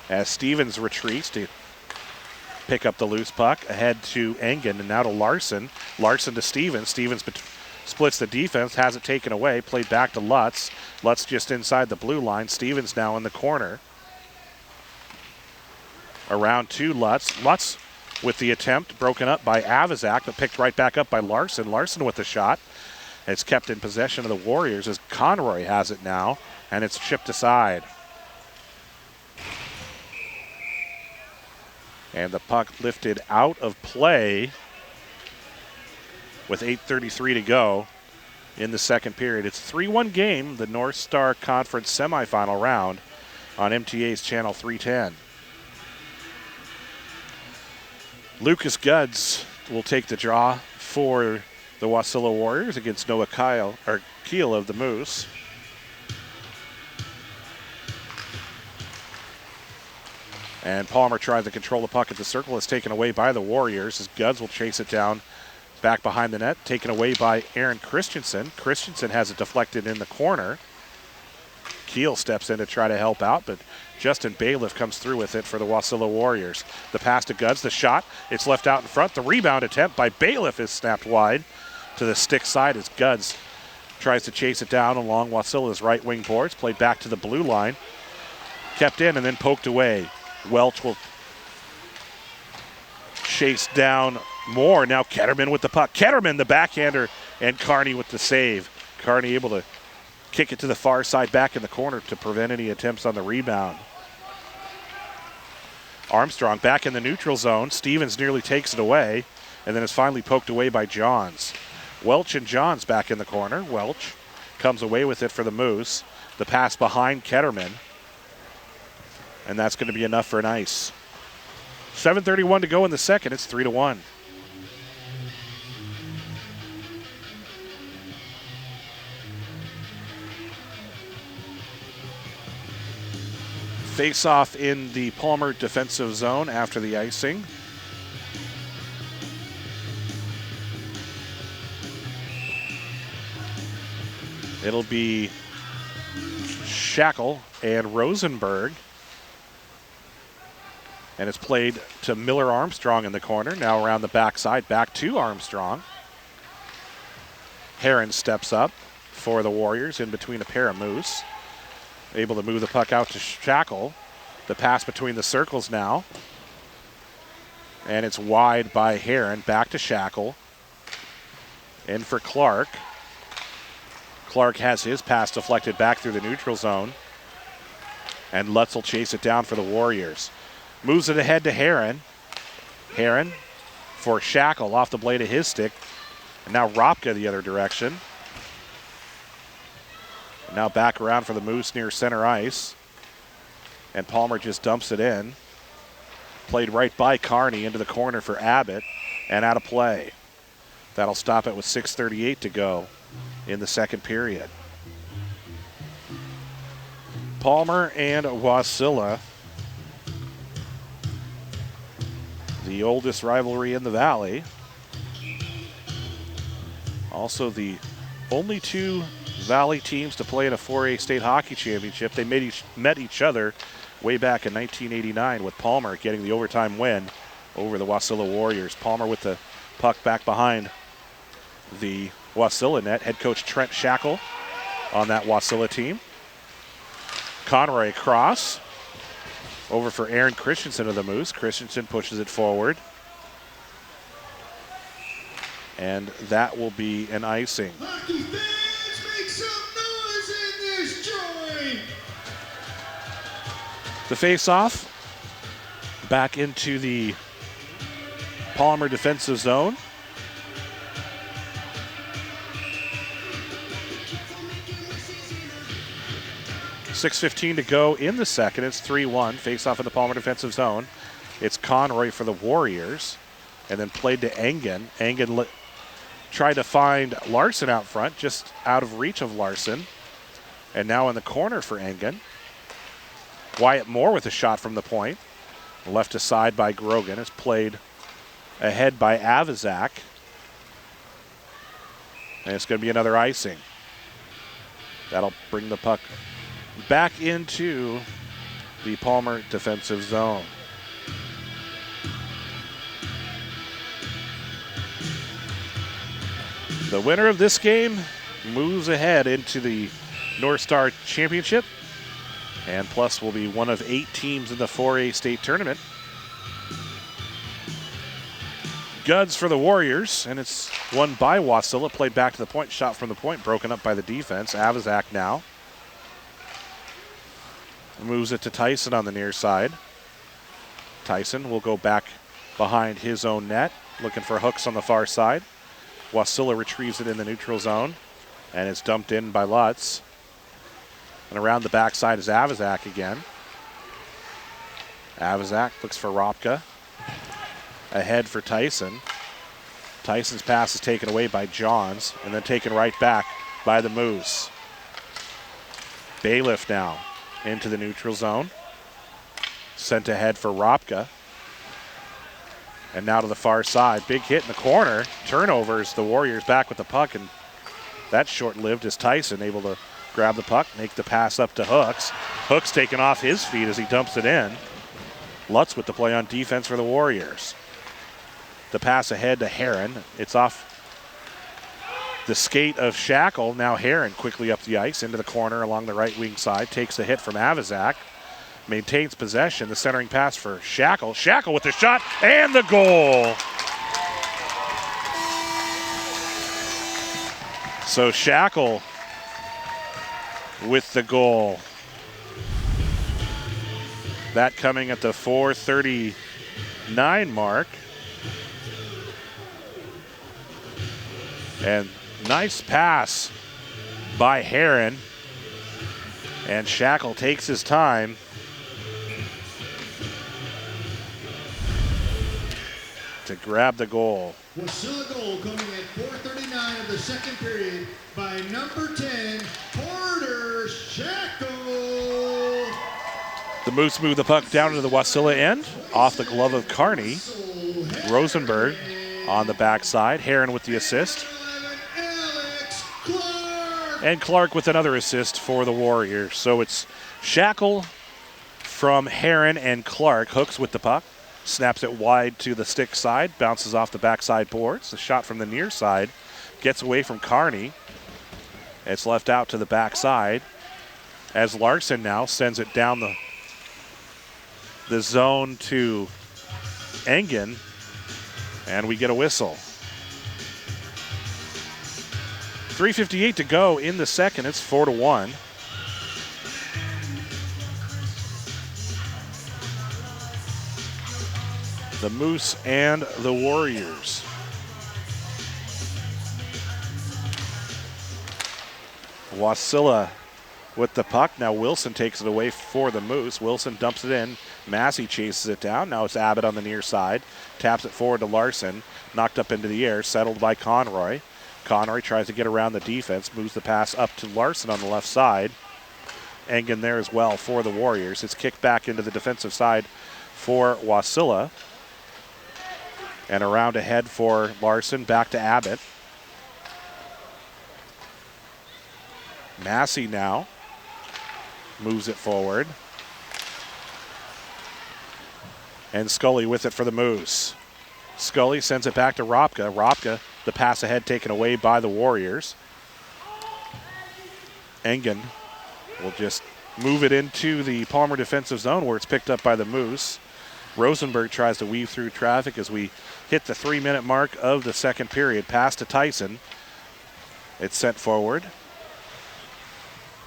as Stevens retreats to pick up the loose puck. Ahead to Engen and now to Larson. Larson to Stevens. Stevens splits the defense, has it taken away, played back to Lutz. Lutz just inside the blue line. Stevens now in the corner. Around to Lutz. Lutz with the attempt, broken up by Avizak, but picked right back up by Larson. Larson with the shot. It's kept in possession of the Warriors as Conroy has it now, and it's chipped aside. And the puck lifted out of play with 8:33 to go in the second period. It's a 3-1 game, the North Star Conference semifinal round on MTA's Channel 310. Lucas Guds will take the draw for the Wasilla Warriors against Noah Keel of the Moose. And Palmer tries to control the puck at the circle. It's taken away by the Warriors as Guds will chase it down back behind the net. Taken away by Aaron Christensen. Christensen has it deflected in the corner. Keel steps in to try to help out, but Justin Bailiff comes through with it for the Wasilla Warriors. The pass to Guds, the shot, it's left out in front. The rebound attempt by Bailiff is snapped wide to the stick side as Guds tries to chase it down along Wasilla's right wing boards. Played back to the blue line. Kept in and then poked away. Welch will chase down more. Now Ketterman with the puck. Ketterman, the backhander, and Carney with the save. Carney able to kick it to the far side back in the corner to prevent any attempts on the rebound. Armstrong back in the neutral zone. Stevens nearly takes it away and then is finally poked away by Johns. Welch and Johns back in the corner. Welch comes away with it for the Moose. The pass behind Ketterman. And that's going to be enough for an ice. 7:31 to go in the second. It's 3-1. Face-off in the Palmer defensive zone after the icing. It'll be Shackle and Rosenberg. And it's played to Miller Armstrong in the corner. Now around the backside, back to Armstrong. Heron steps up for the Warriors in between a pair of Moose. Able to move the puck out to Shackle. The pass between the circles now. And it's wide by Heron. Back to Shackle. In for Clark. Clark has his pass deflected back through the neutral zone. And Lutz will chase it down for the Warriors. Moves it ahead to Heron. Heron for Shackle off the blade of his stick. And now Ropka the other direction. And now back around for the Moose near center ice. And Palmer just dumps it in. Played right by Carney into the corner for Abbott and out of play. That'll stop it with 6:38 to go in the second period. Palmer and Wasilla, the oldest rivalry in the Valley. Also the only two Valley teams to play in a 4A state hockey championship. They met each other way back in 1989 with Palmer getting the overtime win over the Wasilla Warriors. Palmer with the puck back behind the Wasilla net. Head coach Trent Shackle on that Wasilla team. Conroy across. Over for Aaron Christensen of the Moose. Christensen pushes it forward. And that will be an icing. Hockey fans, make some noise in this joint! The face-off back into the Palmer defensive zone. .6:15 to go in the second. It's 3-1. Face-off in the Palmer defensive zone. It's Conroy for the Warriors. And then played to Engen. Engen tried to find Larson out front, just out of reach of Larson. And now in the corner for Engen. Wyatt Moore with a shot from the point. Left aside by Grogan. It's played ahead by Avizak. And it's going to be another icing. That'll bring the puck back into the Palmer defensive zone. The winner of this game moves ahead into the North Star Championship, and plus will be one of 8 teams in the 4A state tournament. Guds for the Warriors, and it's won by Wasilla. Played back to the point, shot from the point, broken up by the defense. Avizak now moves it to Tyson on the near side. Tyson will go back behind his own net, looking for hooks on the far side. Wasilla retrieves it in the neutral zone, and it's dumped in by Lutz. And around the backside is Avizak again. Avizak looks for Ropka. Ahead for Tyson. Tyson's pass is taken away by Johns, and then taken right back by the Moose. Bailiff now into the neutral zone. Sent ahead for Ropka. And now to the far side. Big hit in the corner. Turnovers. The Warriors back with the puck, and that's short-lived as Tyson able to grab the puck, make the pass up to Hooks. Hooks taken off his feet as he dumps it in. Lutz with the play on defense for the Warriors. The pass ahead to Heron. It's off the skate of Shackle. Now Heron quickly up the ice into the corner along the right wing side. Takes the hit from Avizak. Maintains possession. The centering pass for Shackle. Shackle with the shot and the goal. So Shackle with the goal. That coming at the 4:39 mark. And nice pass by Heron. And Shackle takes his time. To grab the goal. Wasilla goal coming at 4:39 of the second period by number 10, Porter Shackle. The Moose move the puck down to the Wasilla end, off the glove of Carney. Rosenberg on the backside. Heron with the assist. And Clark with another assist for the Warriors. So it's Shackle from Heron and Clark. Hooks with the puck. Snaps it wide to the stick side. Bounces off the backside boards. The shot from the near side gets away from Carney. It's left out to the backside as Larson now sends it down the zone to Engen. And we get a whistle. 3:58 to go in the second. It's 4-1. The Moose and the Warriors. Wasilla with the puck. Now Wilson takes it away for the Moose. Wilson dumps it in. Massey chases it down. Now it's Abbott on the near side. Taps it forward to Larson. Knocked up into the air. Settled by Conroy. Conroy tries to get around the defense. Moves the pass up to Larson on the left side. Engen there as well for the Warriors. It's kicked back into the defensive side for Wasilla. And around ahead for Larson, back to Abbott. Massey now moves it forward. And Scully with it for the Moose. Scully sends it back to Ropka. Ropka, the pass ahead taken away by the Warriors. Engen will just move it into the Palmer defensive zone where it's picked up by the Moose. Rosenberg tries to weave through traffic as we hit the 3-minute mark of the second period. Pass to Tyson. It's sent forward.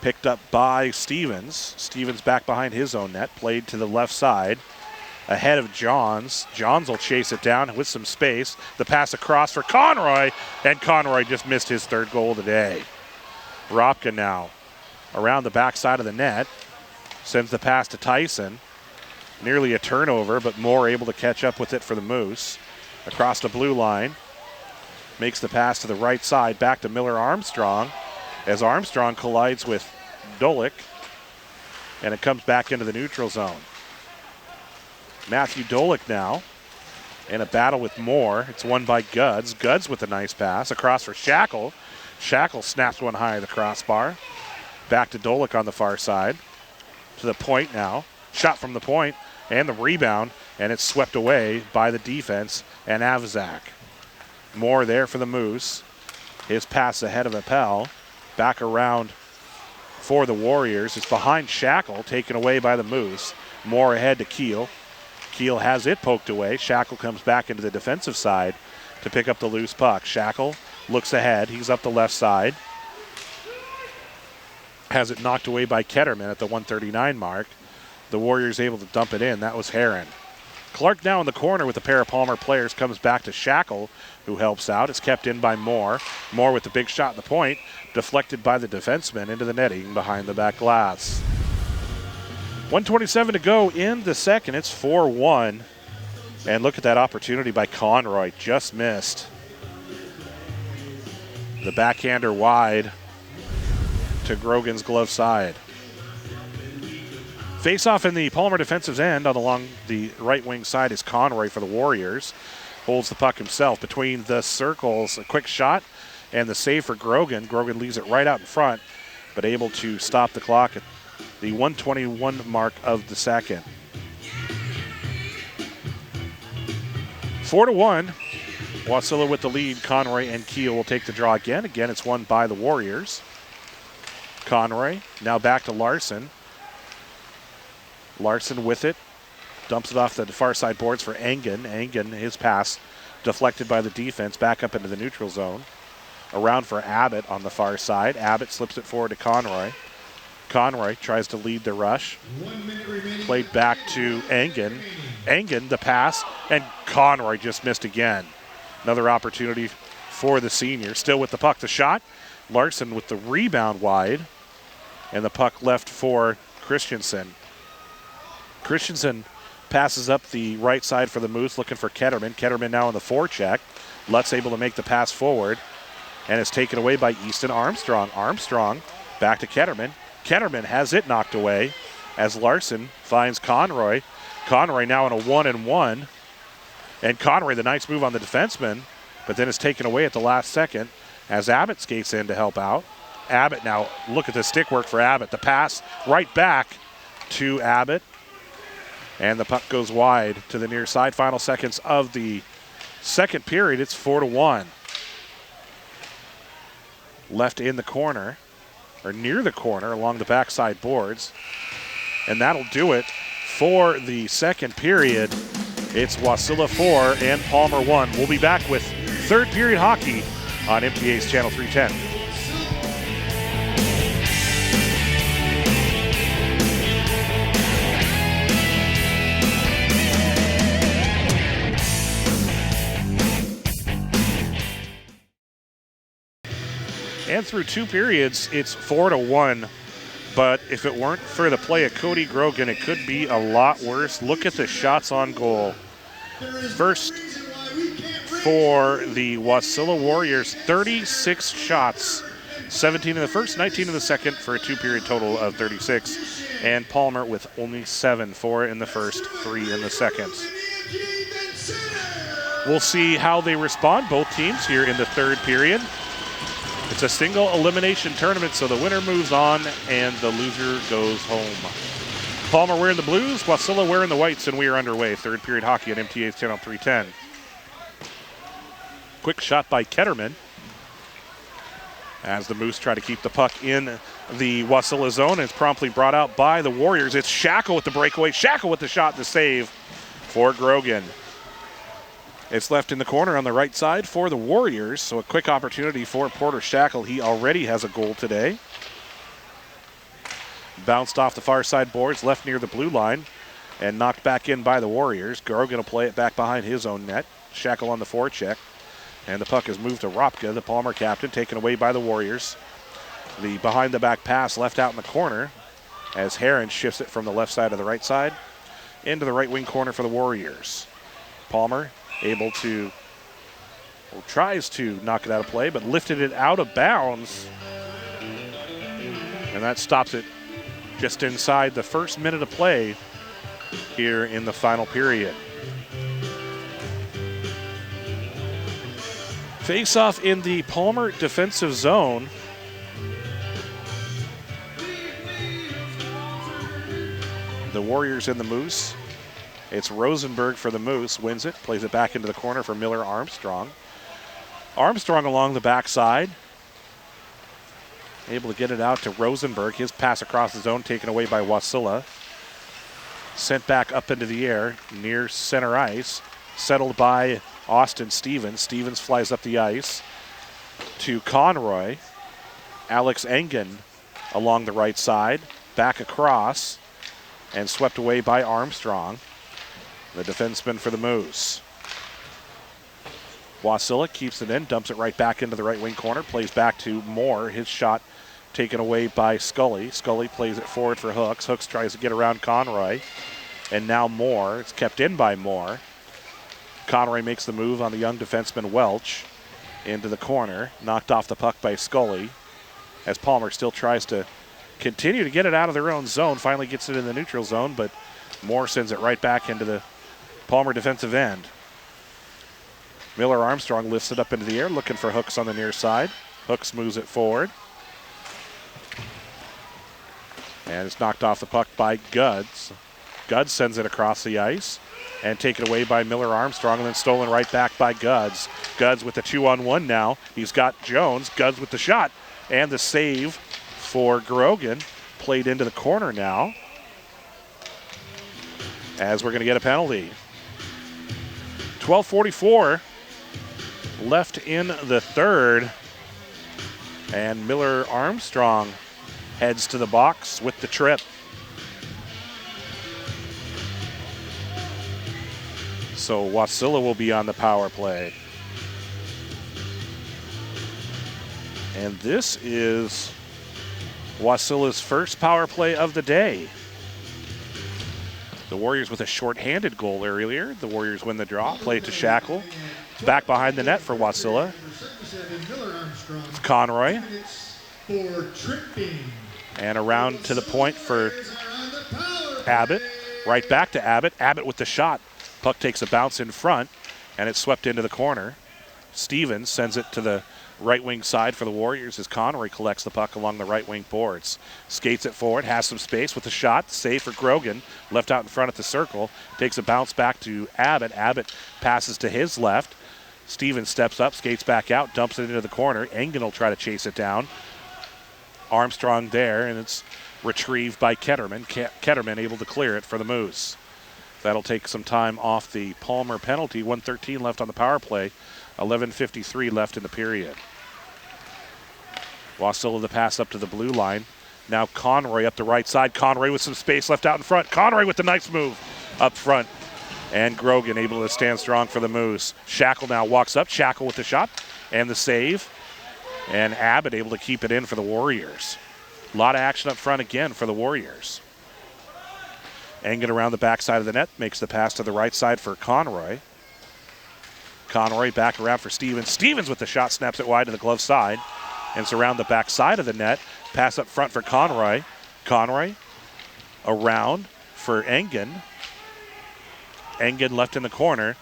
Picked up by Stevens. Stevens back behind his own net. Played to the left side. Ahead of Johns. Johns will chase it down with some space. The pass across for Conroy. And Conroy just missed his third goal of the day. Ropka now around the backside of the net. Sends the pass to Tyson. Nearly a turnover, but Moore able to catch up with it for the Moose. Across the blue line. Makes the pass to the right side. Back to Miller Armstrong. As Armstrong collides with Dolik. And it comes back into the neutral zone. Matthew Dolik now in a battle with Moore. It's won by Guds. Guds with a nice pass. Across for Shackle. Shackle snaps one high at the crossbar. Back to Dolik on the far side. To the point now. Shot from the point and the rebound, and it's swept away by the defense and Avzak. Moore there for the Moose. His pass ahead of Appel. Back around for the Warriors. It's behind Shackle, taken away by the Moose. Moore ahead to Keel. Keel has it poked away. Shackle comes back into the defensive side to pick up the loose puck. Shackle looks ahead. He's up the left side. Has it knocked away by Ketterman at the 139 mark. The Warriors able to dump it in. That was Heron. Clark now in the corner with a pair of Palmer players. Comes back to Shackle, who helps out. It's kept in by Moore. Moore with the big shot in the point. Deflected by the defenseman into the netting behind the back glass. 1:27 to go in the second. It's 4-1. And look at that opportunity by Conroy. Just missed. The backhander wide to Grogan's glove side. Face-off in the Palmer defensive end along the right wing side is Conroy for the Warriors. Holds the puck himself between the circles. A quick shot and the save for Grogan. Grogan leaves it right out in front, but able to stop the clock at the 1:21 mark of the second. 4-1. Wasilla with the lead. Conroy and Keel will take the draw again. Again, it's won by the Warriors. Conroy now back to Larson. Larson with it. Dumps it off the far side boards for Engen. Engen, his pass deflected by the defense. Back up into the neutral zone. Around for Abbott on the far side. Abbott slips it forward to Conroy. Conroy tries to lead the rush. Played back to Engen. Engen, the pass, and Conroy just missed again. Another opportunity for the senior. Still with the puck. The shot. Larson with the rebound wide. And the puck left for Christensen. Christensen passes up the right side for the Moose, looking for Ketterman. Ketterman now on the forecheck. Lutz able to make the pass forward. And it's taken away by Easton Armstrong. Armstrong back to Ketterman. Ketterman has it knocked away as Larson finds Conroy. Conroy now in a 1-and-1. And Conroy, the nice move on the defenseman, but then it's taken away at the last second as Abbott skates in to help out. Abbott now, look at the stick work for Abbott. The pass right back to Abbott. And the puck goes wide to the near side. Final seconds of the second period. It's 4-1. Left in the corner, or near the corner along the backside boards. And that'll do it for the second period. It's Wasilla 4 and Palmer 1. We'll be back with third period hockey on MTA's Channel 310. And through two periods, it's 4-1. But if it weren't for the play of Cody Grogan, it could be a lot worse. Look at the shots on goal. First for the Wasilla Warriors, 36 shots. 17 in the first, 19 in the second for a two-period total of 36. And Palmer with only 7, 4 in the first, 3 in the second. We'll see how they respond, both teams, here in the third period. It's a single elimination tournament, so the winner moves on and the loser goes home. Palmer wearing the blues, Wasilla wearing the whites, and we are underway. Third period hockey on MTA's Channel 310. Quick shot by Ketterman as the Moose try to keep the puck in the Wasilla zone. It's promptly brought out by the Warriors. It's Shackle with the breakaway. Shackle with the shot and the save for Grogan. It's left in the corner on the right side for the Warriors, so a quick opportunity for Porter Shackle. He already has a goal today. Bounced off the far side boards, left near the blue line, and knocked back in by the Warriors. Grogan will play it back behind his own net. Shackle on the forecheck, and the puck is moved to Ropka, the Palmer captain, taken away by the Warriors. The behind-the-back pass left out in the corner as Heron shifts it from the left side to the right side into the right wing corner for the Warriors. Palmer able to, or tries to knock it out of play, but lifted it out of bounds. And that stops it just inside the first minute of play here in the final period. Face-off in the Palmer defensive zone. the Warriors and the Moose. It's Rosenberg for the Moose, wins it, plays it back into the corner for Miller Armstrong. Armstrong along the backside, able to get it out to Rosenberg. His pass across the zone taken away by Wasilla. Sent back up into the air near center ice, settled by Austin Stevens. Stevens flies up the ice to Conroy. Alex Engen along the right side, back across, and swept away by Armstrong, the defenseman for the Moose. Wasilla keeps it in, dumps it right back into the right wing corner, plays back to Moore. His shot taken away by Scully. Scully plays it forward for Hooks. Hooks tries to get around Conroy, and now Moore. It's kept in by Moore. Conroy makes the move on the young defenseman Welch into the corner, knocked off the puck by Scully, as Palmer still tries to continue to get it out of their own zone. Finally gets it in the neutral zone, but Moore sends it right back into the Palmer defensive end. Miller Armstrong lifts it up into the air, looking for Hooks on the near side. Hooks moves it forward. And it's knocked off the puck by Guds. Guds sends it across the ice and taken away by Miller Armstrong, and then stolen right back by Guds. Guds with the 2-on-1 now. He's got Jones. Guds with the shot and the save for Grogan. Played into the corner now, as we're going to get a penalty. 12:44 left in the third, and Miller Armstrong heads to the box with the trip. So Wasilla will be on the power play. And this is Wasilla's first power play of the day. The Warriors with a shorthanded goal earlier. The Warriors win the draw, play to Shackle. Back behind the net for Wasilla. It's Conroy. And around to the point for Abbott. Right back to Abbott. Abbott with the shot. Puck takes a bounce in front, and it's swept into the corner. Stevens sends it to the right wing side for the Warriors as Conroy collects the puck along the right wing boards. Skates it forward, has some space with a shot. Save for Grogan. Left out in front at the circle. Takes a bounce back to Abbott. Abbott passes to his left. Stevens steps up, skates back out, dumps it into the corner. Engen will try to chase it down. Armstrong there, and it's retrieved by Ketterman. Ketterman able to clear it for the Moose. That'll take some time off the Palmer penalty. 1:13 left on the power play. 11:53 left in the period. Wasilla the pass up to the blue line. Now Conroy up the right side. Conroy with some space left out in front. Conroy with the nice move up front. And Grogan able to stand strong for the Moose. Shackle now walks up. Shackle with the shot and the save. And Abbott able to keep it in for the Warriors. A lot of action up front again for the Warriors. Engen around the backside of the net, makes the pass to the right side for Conroy. Conroy back around for Stevens. Stevens with the shot, snaps it wide to the glove side. And it's around the backside of the net. Pass up front for Conroy. Conroy around for Engen. Engen left in the corner,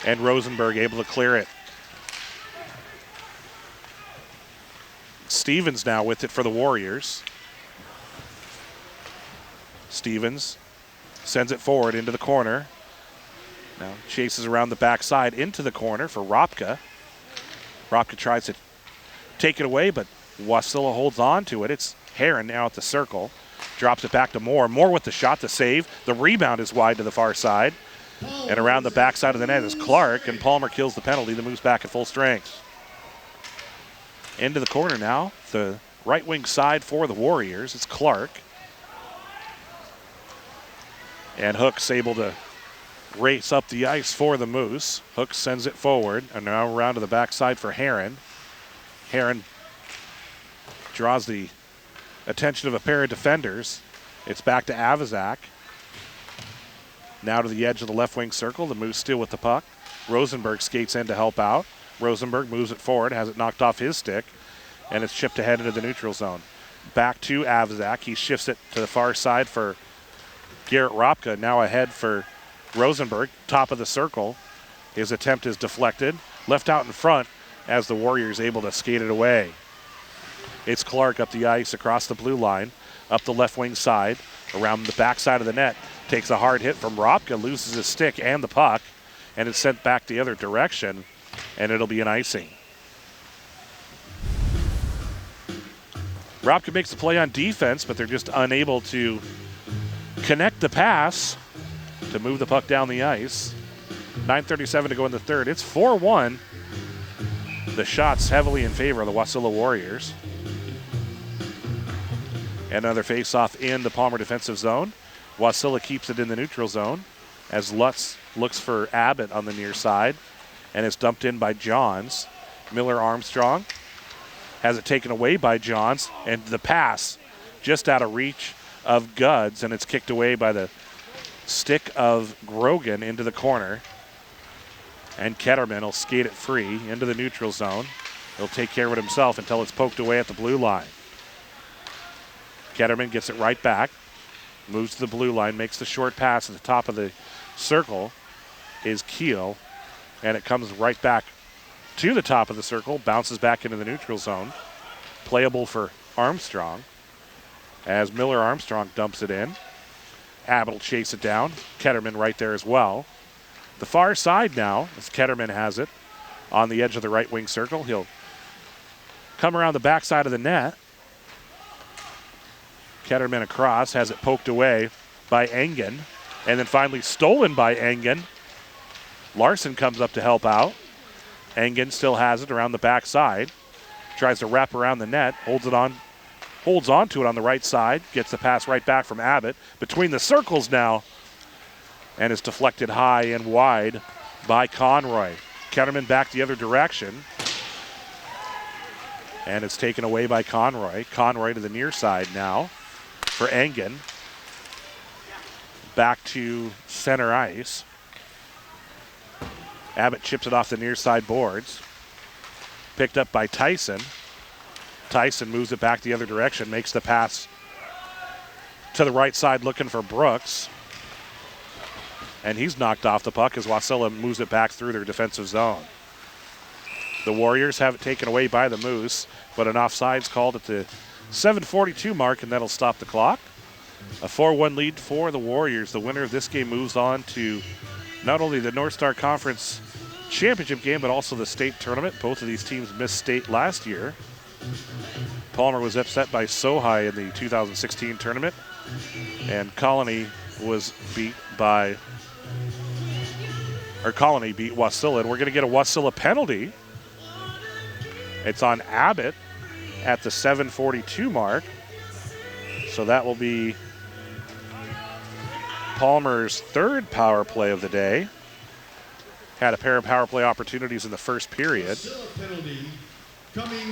and Rosenberg able to clear it. Stevens now with it for the Warriors. Stevens sends it forward into the corner. Now chases around the backside into the corner for Ropka. Ropka tries to take it away, but Wasilla holds on to it. It's Heron now at the circle. Drops it back to Moore. Moore with the shot to save. The rebound is wide to the far side. And around the backside of the net is Clark, and Palmer kills the penalty that moves back at full strength. Into the corner now, the right wing side for the Warriors. It's Clark. And Hooks able to race up the ice for the Moose. Hooks sends it forward, and now around to the backside for Heron. Heron draws the attention of a pair of defenders. It's back to Avazak. Now to the edge of the left wing circle. The Moose still with the puck. Rosenberg skates in to help out. Rosenberg moves it forward, has it knocked off his stick, and it's chipped ahead into the neutral zone. Back to Avazak. He shifts it to the far side for Garrett Ropka. Now ahead for Rosenberg, top of the circle. His attempt is deflected. Left out in front as the Warriors able to skate it away. It's Clark up the ice across the blue line, up the left wing side. around the backside of the net. Takes a hard hit from Ropka, loses his stick and the puck, and it's sent back the other direction, and it'll be an icing. Ropka makes the play on defense, but they're just unable to connect the pass to move the puck down the ice. 9:37 to go in the third. It's 4-1. The shots heavily in favor of the Wasilla Warriors. Another face-off in the Palmer defensive zone. Wasilla keeps it in the neutral zone as Lutz looks for Abbott on the near side, and it's dumped in by Johns. Miller Armstrong has it taken away by Johns, and the pass just out of reach of Guds, and it's kicked away by the stick of Grogan into the corner. And Ketterman will skate it free into the neutral zone. He'll take care of it himself until it's poked away at the blue line. Ketterman gets it right back, moves to the blue line, makes the short pass at the top of the circle is Keel, and it comes right back to the top of the circle, bounces back into the neutral zone. Playable for Armstrong as Miller Armstrong dumps it in. Abbott will chase it down. Ketterman right there as well. The far side now, as Ketterman has it, on the edge of the right wing circle. He'll come around the backside of the net. Ketterman across, has it poked away by Engen, and then finally stolen by Engen. Larson comes up to help out. Engen still has it around the backside. Tries to wrap around the net, holds on to it on the right side, gets the pass right back from Abbott. Between the circles now, and is deflected high and wide by Conroy. Ketterman back the other direction. And it's taken away by Conroy. Conroy to the near side now for Engen. Back to center ice. Abbott chips it off the near side boards. Picked up by Tyson. Tyson moves it back the other direction, makes the pass to the right side looking for Brooks. And he's knocked off the puck as Wasilla moves it back through their defensive zone. The Warriors have it taken away by the Moose, but an offsides called at the 7:42 mark, and that'll stop the clock. A 4-1 lead for the Warriors. The winner of this game moves on to not only the North Star Conference Championship game, but also the state tournament. Both of these teams missed state last year. Palmer was upset by Sohai in the 2016 tournament, and Colony beat Wasilla, and we're going to get a Wasilla penalty. It's on Abbott at the 7:42 mark. So that will be Palmer's third power play of the day. Had a pair of power play opportunities in the first period.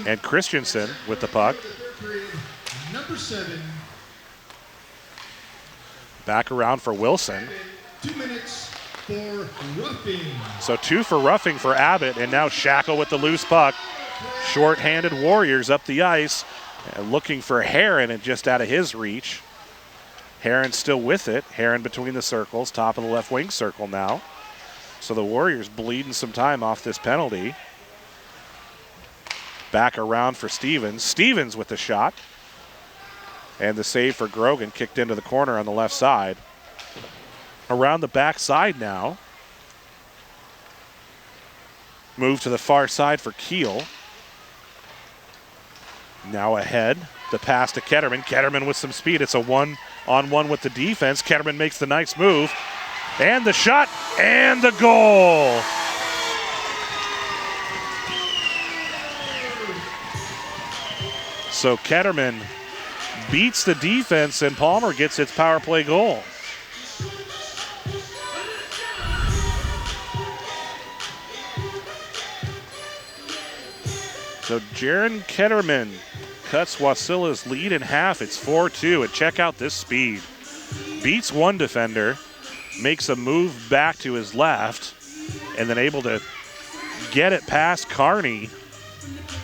And Christensen with the puck. Number 7. Back around for Wilson. 2 minutes for roughing. So 2 for roughing for Abbott, and now Shackle with the loose puck. Short-handed Warriors up the ice, looking for Heron and just out of his reach. Heron still with it. Heron between the circles, top of the left wing circle now. So the Warriors bleeding some time off this penalty. Back around for Stevens. Stevens with the shot. And the save for Grogan, kicked into the corner on the left side. Around the back side now. Move to the far side for Keel. Now ahead. The pass to Ketterman. Ketterman with some speed. It's a 1-on-1 with the defense. Ketterman makes the nice move. And the shot and the goal. So Ketterman beats the defense, and Palmer gets its power play goal. So Jaron Ketterman cuts Wasilla's lead in half. It's 4-2, and check out this speed. Beats one defender, makes a move back to his left, and then able to get it past Carney.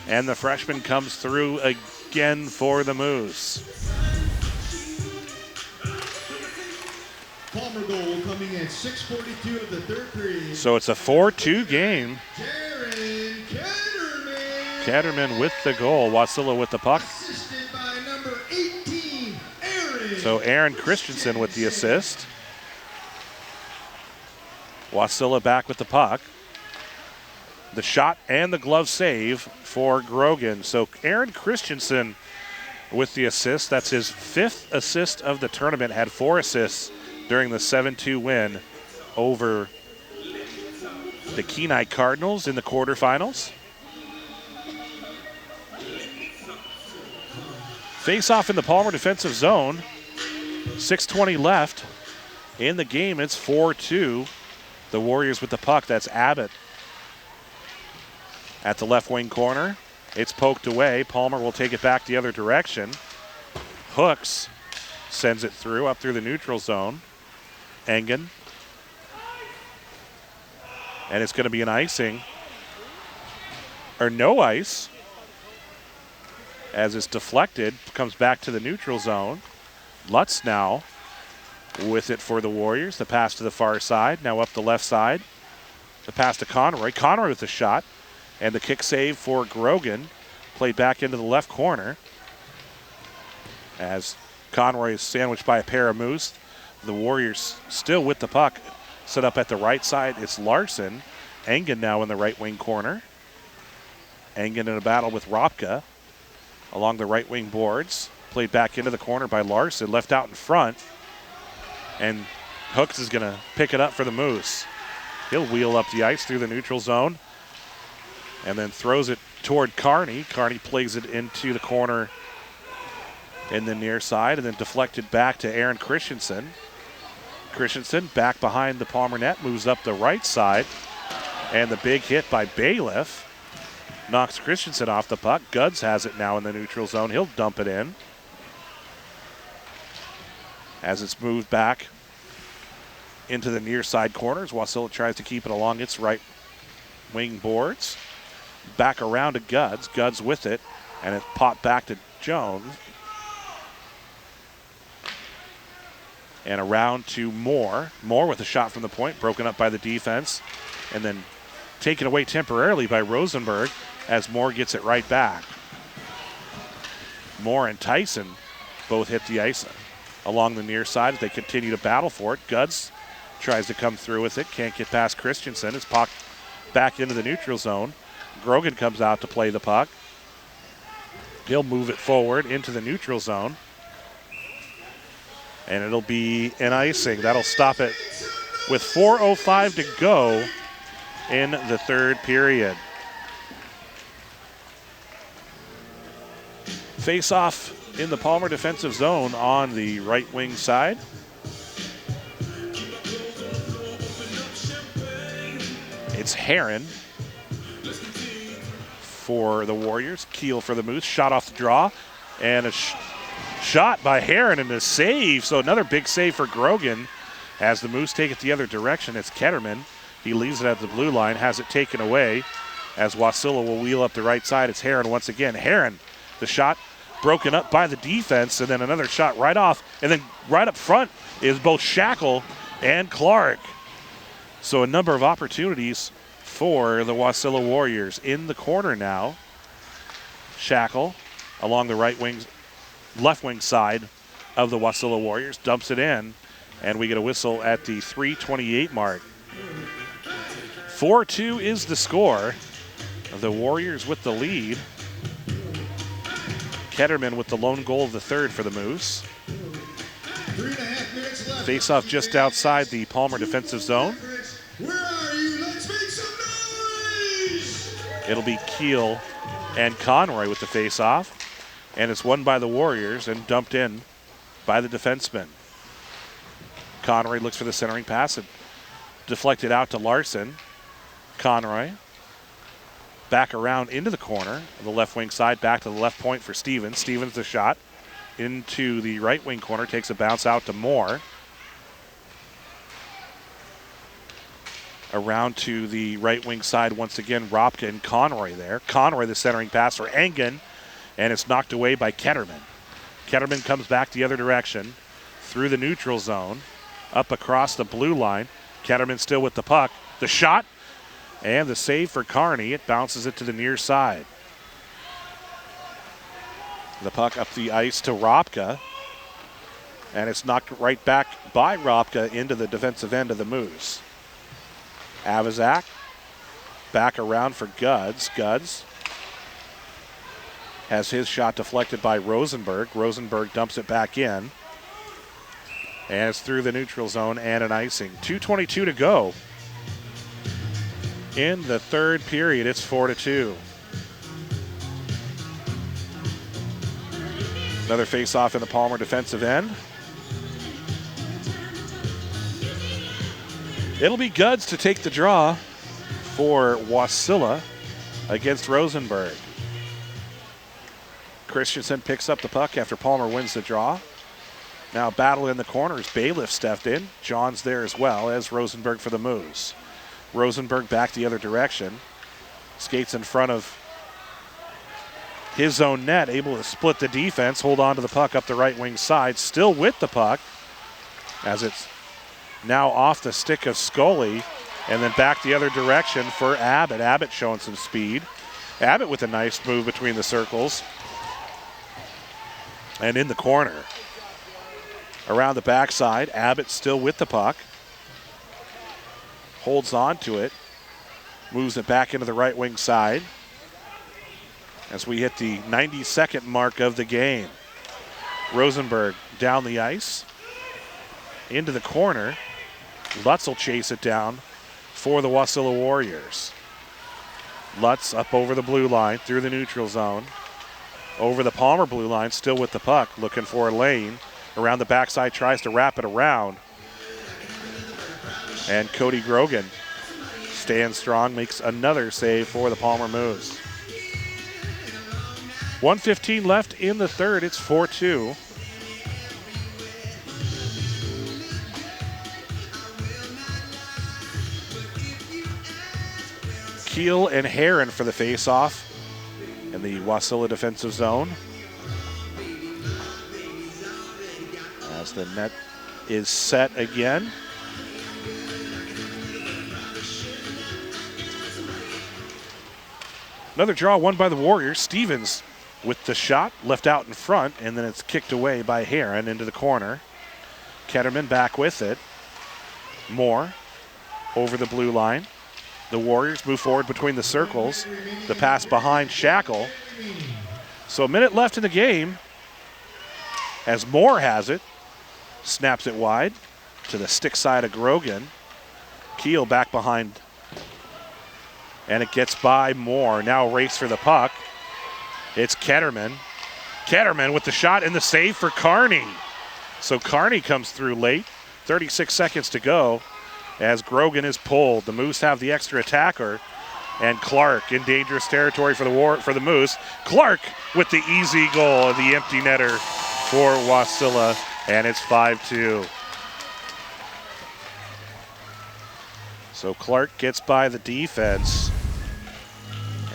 And the freshman comes through again for the Moose. Palmer goal coming at 6:42 of the third period. So it's a 4-2 game. Jaron Ketterman. Ketterman with the goal. Wasilla with the puck. Assisted by number 18, Aaron So Aaron Christensen with the assist. Wasilla back with the puck. The shot and the glove save for Grogan. So Aaron Christensen with the assist. That's his 5th assist of the tournament. Had 4 assists during the 7-2 win over the Kenai Cardinals in the quarterfinals. Face-off in the Palmer defensive zone. 6:20 left in the game. It's 4-2. The Warriors with the puck. That's Abbott at the left wing corner. It's poked away. Palmer will take it back the other direction. Hooks sends it through, up through the neutral zone. Engen. And it's going to be an icing. Or no ice. As it's deflected, comes back to the neutral zone. Lutz now with it for the Warriors. The pass to the far side, now up the left side. The pass to Conroy. Conroy with the shot. And the kick save for Grogan. Played back into the left corner. As Conroy is sandwiched by a pair of Moose. The Warriors still with the puck. Set up at the right side. It's Larson. Engen now in the right wing corner. Engen in a battle with Ropka along the right wing boards. Played back into the corner by Larson. Left out in front. And Hooks is going to pick it up for the Moose. He'll wheel up the ice through the neutral zone. And then throws it toward Kearney. Kearney plays it into the corner in the near side. And then deflected back to Aaron Christensen. Christensen back behind the Palmer net. Moves up the right side. And the big hit by Bailiff knocks Christensen off the puck. Guds has it now in the neutral zone. He'll dump it in. As it's moved back into the near side corners. Wasilla tries to keep it along its right wing boards. Back around to Guds. Guds with it. And it's popped back to Jones. And around to Moore. Moore with a shot from the point. Broken up by the defense. And then taken away temporarily by Rosenberg as Moore gets it right back. Moore and Tyson both hit the ice along the near side as they continue to battle for it. Guds tries to come through with it. Can't get past Christensen. It's popped back into the neutral zone. Grogan comes out to play the puck. He'll move it forward into the neutral zone. And it'll be an icing. That'll stop it with 4:05 to go in the third period. Face-off in the Palmer defensive zone on the right wing side. It's Heron for the Warriors. Keel for the Moose. Shot off the draw. And a shot by Heron and a save. So another big save for Grogan as the Moose take it the other direction. It's Ketterman. He leaves it at the blue line. Has it taken away as Wasilla will wheel up the right side. It's Heron once again. Heron, the shot broken up by the defense, and then another shot right off. And then right up front is both Shackle and Clark. So a number of opportunities for the Wasilla Warriors. In the corner now, Shackle along the left wing side of the Wasilla Warriors dumps it in, and we get a whistle at the 3:28 mark. 4-2 is the score. The Warriors with the lead. Ketterman with the lone goal of the third for the Moose. 3.5 minutes left. Face-off just outside the Palmer defensive zone. Where are you? Let's make some noise! It'll be Keel and Conroy with the face-off. And it's won by the Warriors and dumped in by the defenseman. Conroy looks for the centering pass and deflected out to Larson. Conroy back around into the corner of the left wing side, back to the left point for Stevens. Stevens the shot into the right wing corner, takes a bounce out to Moore. Around to the right wing side once again, Ropka and Conroy there. Conroy the centering pass for Engen, and it's knocked away by Ketterman. Ketterman comes back the other direction through the neutral zone, up across the blue line. Ketterman still with the puck. The shot and the save for Kearney. It bounces it to the near side. The puck up the ice to Ropka. And it's knocked right back by Ropka into the defensive end of the Moose. Avazak back around for Guds. Guds has his shot deflected by Rosenberg. Rosenberg dumps it back in. And it's through the neutral zone and an icing. 2:22 to go. In the third period, it's 4-2. Another face-off in the Palmer defensive end. It'll be Guds to take the draw for Wasilla against Rosenberg. Christensen picks up the puck after Palmer wins the draw. Now battle in the corners. Bailiff stepped in. John's there as well as Rosenberg for the Moose. Rosenberg back the other direction. Skates in front of his own net, able to split the defense, hold on to the puck up the right wing side, still with the puck as it's now off the stick of Scully, and then back the other direction for Abbott. Abbott showing some speed. Abbott with a nice move between the circles. And in the corner. Around the backside, Abbott still with the puck. Holds on to it. Moves it back into the right wing side. As we hit the 92nd mark of the game. Rosenberg down the ice. Into the corner. Lutz will chase it down for the Wasilla Warriors. Lutz up over the blue line, through the neutral zone. Over the Palmer blue line, still with the puck, looking for a lane. Around the backside, tries to wrap it around. And Cody Grogan stands strong, makes another save for the Palmer Moose. 1:15 left in the third, it's 4-2. Keel and Heron for the face-off in the Wasilla defensive zone. As the net is set again. Another draw won by the Warriors. Stevens with the shot, left out in front, and then it's kicked away by Heron into the corner. Ketterman back with it. Moore over the blue line. The Warriors move forward between the circles. The pass behind Shackle. So a minute left in the game as Moore has it. Snaps it wide to the stick side of Grogan. Keel back behind. And it gets by Moore. Now race for the puck. It's Ketterman. Ketterman with the shot and the save for Carney. So Carney comes through late. 36 seconds to go as Grogan is pulled. The Moose have the extra attacker. And Clark in dangerous territory for the Moose. Clark with the easy goal of the empty netter for Wasilla. And it's 5-2. So Clark gets by the defense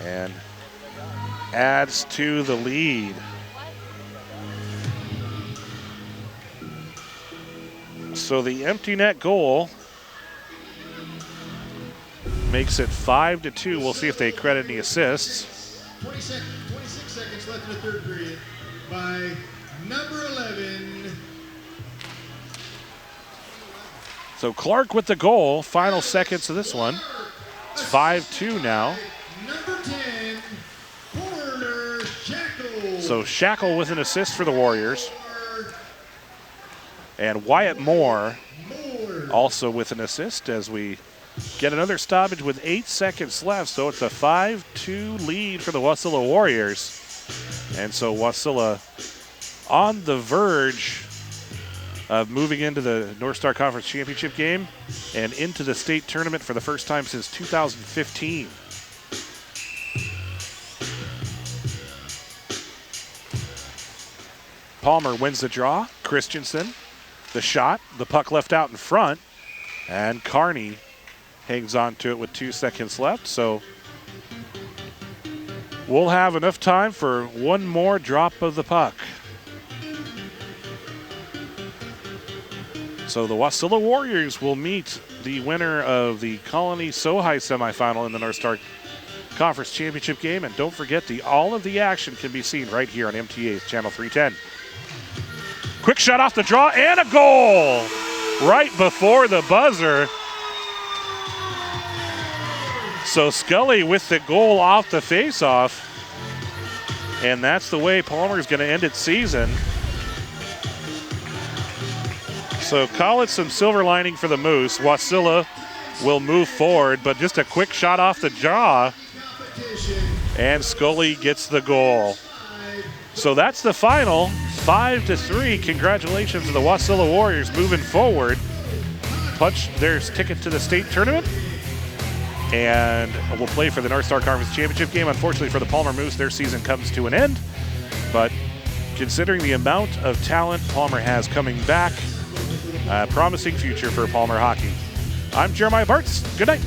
and adds to the lead. So the empty net goal makes it 5-2. We'll see if they credit any assists. 26 seconds left in the third period by number 11. So Clark with the goal. Final seconds of this one. It's 5-2 now. Number 10, Porter Shackle. So Shackle with an assist for the Warriors. And Wyatt Moore also with an assist as we get another stoppage with 8 seconds left. So it's a 5-2 lead for the Wasilla Warriors. And so Wasilla on the verge of moving into the North Star Conference Championship game and into the state tournament for the first time since 2015. Palmer wins the draw. Christensen, the shot, the puck left out in front, and Carney hangs on to it with 2 seconds left. So we'll have enough time for one more drop of the puck. So the Wasilla Warriors will meet the winner of the Colony Sohai semifinal in the North Star Conference Championship game. And don't forget, all of the action can be seen right here on MTA's Channel 310. Quick shot off the draw and a goal right before the buzzer. So Scully with the goal off the faceoff. And that's the way Palmer's going to end its season. So call it some silver lining for the Moose. Wasilla will move forward, but just a quick shot off the jaw. And Scully gets the goal. So that's the final, 5-3. Congratulations to the Wasilla Warriors moving forward. Punched their ticket to the state tournament. And will play for the North Star Conference Championship game. Unfortunately for the Palmer Moose, their season comes to an end. But considering the amount of talent Palmer has coming back, a promising future for Palmer hockey. I'm Jeremiah Bartz. Good night.